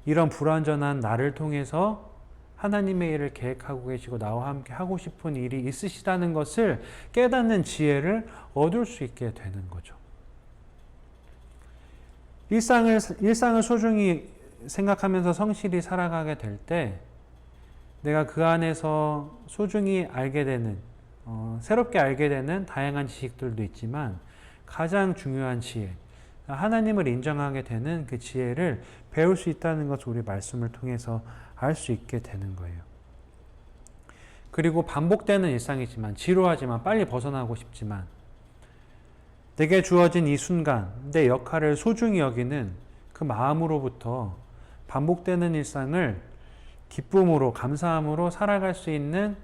이런 불완전한 나를 통해서 하나님의 일을 계획하고 계시고 나와 함께 하고 싶은 일이 있으시다는 것을 깨닫는 지혜를 얻을 수 있게 되는 거죠. 일상을 소중히 생각하면서 성실히 살아가게 될 때 내가 그 안에서 소중히 알게 되는, 새롭게 알게 되는 다양한 지식들도 있지만 가장 중요한 지혜, 하나님을 인정하게 되는 그 지혜를 배울 수 있다는 것을 우리 말씀을 통해서 알 수 있게 되는 거예요. 그리고 반복되는 일상이지만, 지루하지만, 빨리 벗어나고 싶지만 내게 주어진 이 순간 내 역할을 소중히 여기는 그 마음으로부터 반복되는 일상을 기쁨으로, 감사함으로 살아갈 수 있는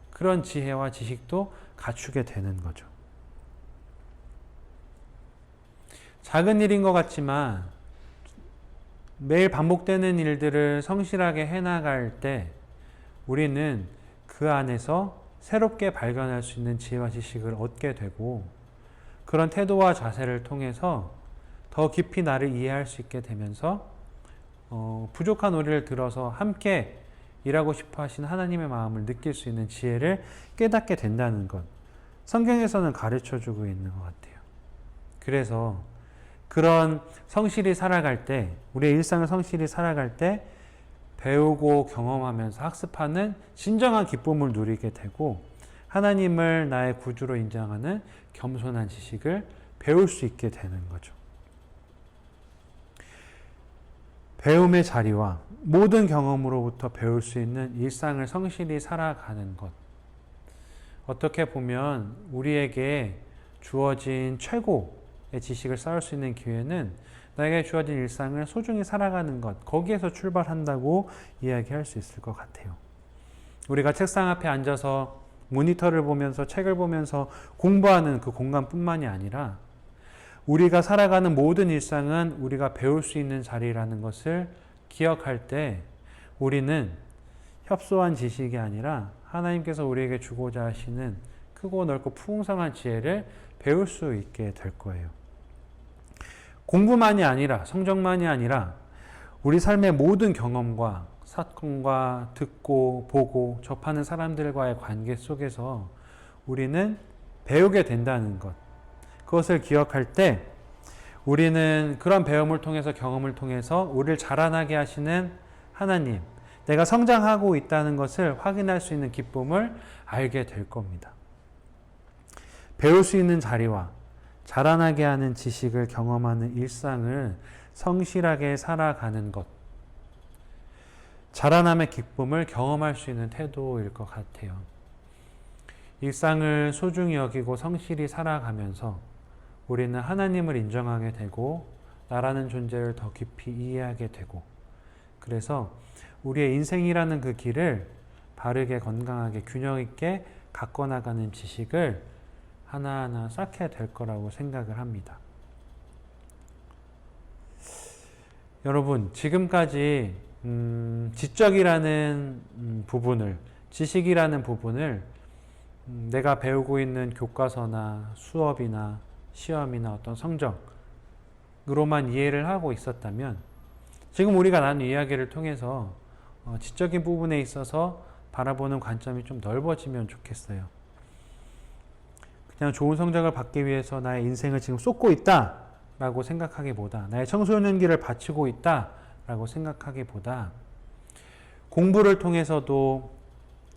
그런 지혜와 지식도 갖추게 되는 거죠. 작은 일인 것 같지만 매일 반복되는 일들을 성실하게 해나갈 때 우리는 그 안에서 새롭게 발견할 수 있는 지혜와 지식을 얻게 되고, 그런 태도와 자세를 통해서 더 깊이 나를 이해할 수 있게 되면서 부족한 우리를 들어서 함께 일하고 싶어 하신 하나님의 마음을 느낄 수 있는 지혜를 깨닫게 된다는 것, 성경에서는 가르쳐주고 있는 것 같아요. 그래서 그런 성실히 살아갈 때, 우리의 일상을 성실히 살아갈 때 배우고 경험하면서 학습하는 진정한 기쁨을 누리게 되고, 하나님을 나의 구주로 인정하는 겸손한 지식을 배울 수 있게 되는 거죠. 배움의 자리와 모든 경험으로부터 배울 수 있는 일상을 성실히 살아가는 것. 어떻게 보면 우리에게 주어진 최고의 지식을 쌓을 수 있는 기회는 나에게 주어진 일상을 소중히 살아가는 것, 거기에서 출발한다고 이야기할 수 있을 것 같아요. 우리가 책상 앞에 앉아서 모니터를 보면서 책을 보면서 공부하는 그 공간뿐만이 아니라 우리가 살아가는 모든 일상은 우리가 배울 수 있는 자리라는 것을 기억할 때 우리는 협소한 지식이 아니라 하나님께서 우리에게 주고자 하시는 크고 넓고 풍성한 지혜를 배울 수 있게 될 거예요. 공부만이 아니라, 성적만이 아니라 우리 삶의 모든 경험과 사건과 듣고 보고 접하는 사람들과의 관계 속에서 우리는 배우게 된다는 것, 그것을 기억할 때 우리는 그런 배움을 통해서, 경험을 통해서 우리를 자라나게 하시는 하나님, 내가 성장하고 있다는 것을 확인할 수 있는 기쁨을 알게 될 겁니다. 배울 수 있는 자리와 자라나게 하는 지식을 경험하는 일상을 성실하게 살아가는 것, 자라남의 기쁨을 경험할 수 있는 태도일 것 같아요. 일상을 소중히 여기고 성실히 살아가면서 우리는 하나님을 인정하게 되고 나라는 존재를 더 깊이 이해하게 되고, 그래서 우리의 인생이라는 그 길을 바르게, 건강하게, 균형 있게 가꿔나가는 지식을 하나하나 쌓게 될 거라고 생각을 합니다. 여러분, 지금까지 지적이라는 부분을, 지식이라는 부분을 내가 배우고 있는 교과서나 수업이나 시험이나 어떤 성적으로만 이해를 하고 있었다면, 지금 우리가 나눈 이야기를 통해서 지적인 부분에 있어서 바라보는 관점이 좀 넓어지면 좋겠어요. 그냥 좋은 성적을 받기 위해서 나의 인생을 지금 쏟고 있다라고 생각하기보다, 나의 청소년기를 바치고 있다라고 생각하기보다, 공부를 통해서도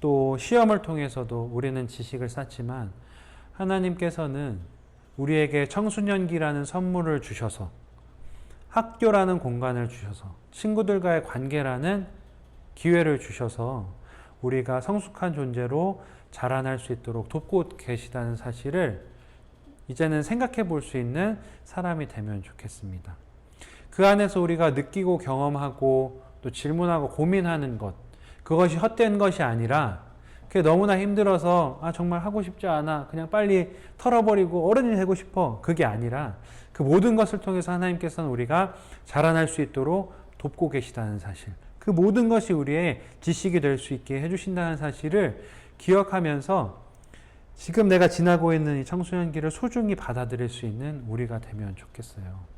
또 시험을 통해서도 우리는 지식을 쌓지만 하나님께서는 우리에게 청소년기라는 선물을 주셔서 학교라는 공간을 주셔서 친구들과의 관계라는 기회를 주셔서 우리가 성숙한 존재로 자라날 수 있도록 돕고 계시다는 사실을 이제는 생각해 볼 수 있는 사람이 되면 좋겠습니다. 그 안에서 우리가 느끼고 경험하고 또 질문하고 고민하는 것, 그것이 헛된 것이 아니라 그게 너무나 힘들어서 정말 하고 싶지 않아, 그냥 빨리 털어버리고 어른이 되고 싶어, 그게 아니라 그 모든 것을 통해서 하나님께서는 우리가 자라날 수 있도록 돕고 계시다는 사실, 그 모든 것이 우리의 지식이 될 수 있게 해주신다는 사실을 기억하면서 지금 내가 지나고 있는 이 청소년기를 소중히 받아들일 수 있는 우리가 되면 좋겠어요.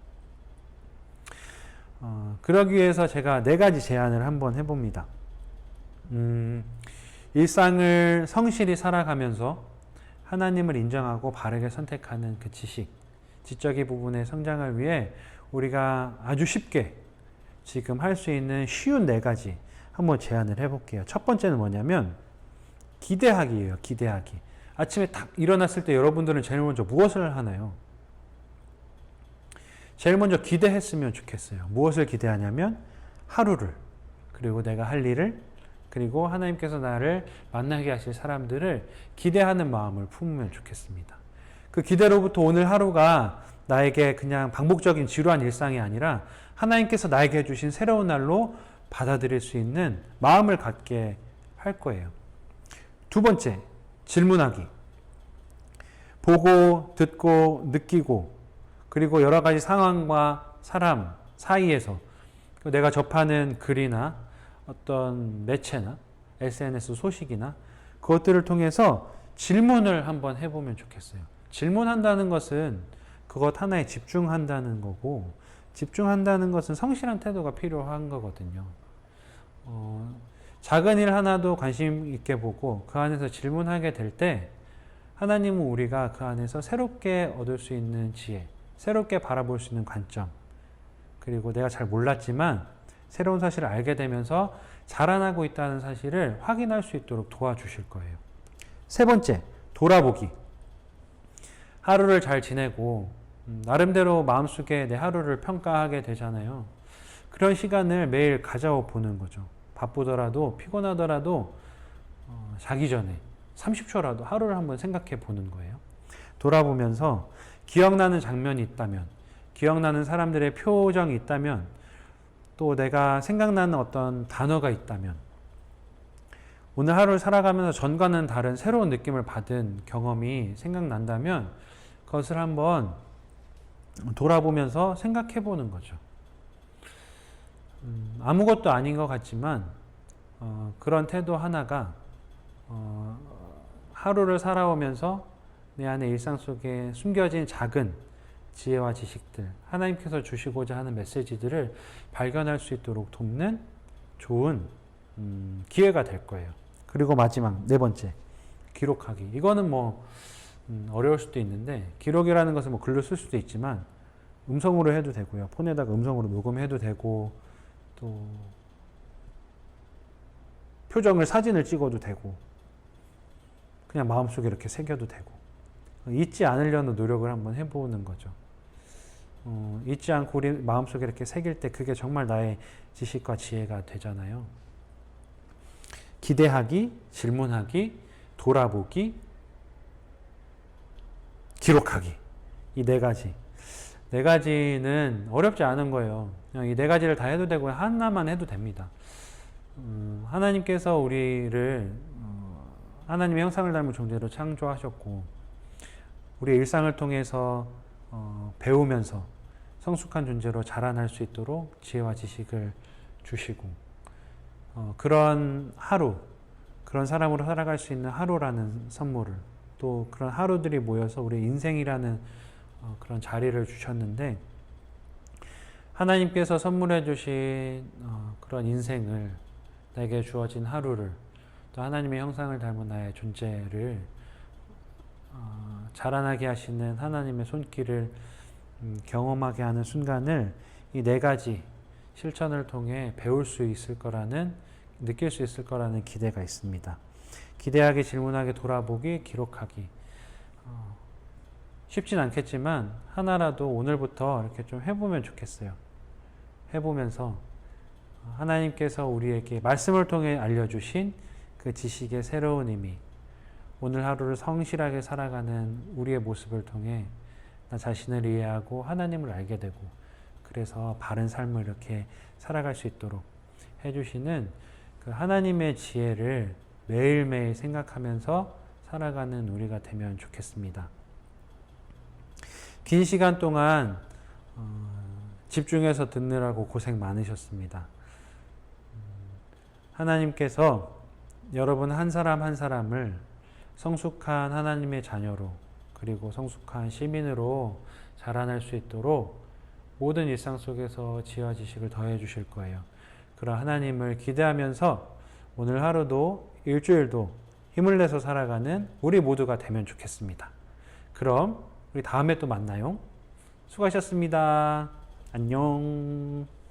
그러기 위해서 제가 4가지 제안을 한번 해봅니다. 일상을 성실히 살아가면서 하나님을 인정하고 바르게 선택하는 그 지적인 부분의 성장을 위해 우리가 아주 쉽게 지금 할 수 있는 쉬운 4가지 한번 제안을 해볼게요. 첫 번째는 뭐냐면 기대하기예요. 기대하기. 아침에 딱 일어났을 때 여러분들은 제일 먼저 무엇을 하나요? 제일 먼저 기대했으면 좋겠어요. 무엇을 기대하냐면 하루를, 그리고 내가 할 일을, 그리고 하나님께서 나를 만나게 하실 사람들을 기대하는 마음을 품으면 좋겠습니다. 그 기대로부터 오늘 하루가 나에게 그냥 반복적인 지루한 일상이 아니라 하나님께서 나에게 해주신 새로운 날로 받아들일 수 있는 마음을 갖게 할 거예요. 두 번째, 질문하기. 보고, 듣고, 느끼고, 그리고 여러 가지 상황과 사람 사이에서 내가 접하는 글이나 어떤 매체나 SNS 소식이나 그것들을 통해서 질문을 한번 해보면 좋겠어요. 질문한다는 것은 그것 하나에 집중한다는 거고, 집중한다는 것은 성실한 태도가 필요한 거거든요. 작은 일 하나도 관심 있게 보고 그 안에서 질문하게 될 때 하나님은 우리가 그 안에서 새롭게 얻을 수 있는 지혜, 새롭게 바라볼 수 있는 관점, 그리고 내가 잘 몰랐지만 새로운 사실을 알게 되면서 자라나고 있다는 사실을 확인할 수 있도록 도와주실 거예요. 세 번째, 돌아보기. 하루를 잘 지내고 나름대로 마음속에 내 하루를 평가하게 되잖아요. 그런 시간을 매일 가져보는 거죠. 바쁘더라도 피곤하더라도 자기 전에 30초라도 하루를 한번 생각해 보는 거예요. 돌아보면서 기억나는 장면이 있다면, 기억나는 사람들의 표정이 있다면, 또 내가 생각나는 어떤 단어가 있다면, 오늘 하루를 살아가면서 전과는 다른 새로운 느낌을 받은 경험이 생각난다면 그것을 한번 돌아보면서 생각해 보는 거죠. 아무것도 아닌 것 같지만 그런 태도 하나가 하루를 살아오면서 내 안에 일상 속에 숨겨진 작은 지혜와 지식들, 하나님께서 주시고자 하는 메시지들을 발견할 수 있도록 돕는 좋은 기회가 될 거예요. 그리고 마지막 4번째, 기록하기. 이거는 어려울 수도 있는데, 기록이라는 것은 글로 쓸 수도 있지만 음성으로 해도 되고요. 폰에다가 음성으로 녹음해도 되고, 또 표정을 사진을 찍어도 되고, 그냥 마음속에 이렇게 새겨도 되고, 잊지 않으려는 노력을 한번 해보는 거죠. 잊지 않고 우리 마음속에 이렇게 새길 때 그게 정말 나의 지식과 지혜가 되잖아요. 기대하기, 질문하기, 돌아보기, 기록하기. 이 4가지. 4가지는 어렵지 않은 거예요. 그냥 이 4가지를 다 해도 되고 하나만 해도 됩니다. 하나님께서 우리를 하나님의 형상을 닮은 존재로 창조하셨고, 우리의 일상을 통해서 배우면서 성숙한 존재로 자라날 수 있도록 지혜와 지식을 주시고, 그런 하루, 그런 사람으로 살아갈 수 있는 하루라는 선물을, 또 그런 하루들이 모여서 우리 인생이라는 그런 자리를 주셨는데, 하나님께서 선물해 주신 그런 인생을, 내게 주어진 하루를, 또 하나님의 형상을 닮은 나의 존재를 자라나게 하시는 하나님의 손길을 경험하게 하는 순간을 이 4가지 실천을 통해 배울 수 있을 거라는 느낄 수 있을 거라는 기대가 있습니다. 기대하기, 질문하기, 돌아보기, 기록하기. 쉽진 않겠지만 하나라도 오늘부터 이렇게 좀 해보면 좋겠어요. 해보면서 하나님께서 우리에게 말씀을 통해 알려주신 그 지식의 새로운 의미, 오늘 하루를 성실하게 살아가는 우리의 모습을 통해 나 자신을 이해하고 하나님을 알게 되고, 그래서 바른 삶을 이렇게 살아갈 수 있도록 해주시는 그 하나님의 지혜를 매일매일 생각하면서 살아가는 우리가 되면 좋겠습니다. 긴 시간 동안 집중해서 듣느라고 고생 많으셨습니다. 하나님께서 여러분 한 사람 한 사람을 성숙한 하나님의 자녀로, 그리고 성숙한 시민으로 자라날 수 있도록 모든 일상 속에서 지혜와 지식을 더해 주실 거예요. 그런 하나님을 기대하면서 오늘 하루도 일주일도 힘을 내서 살아가는 우리 모두가 되면 좋겠습니다. 그럼 우리 다음에 또 만나요. 수고하셨습니다. 안녕.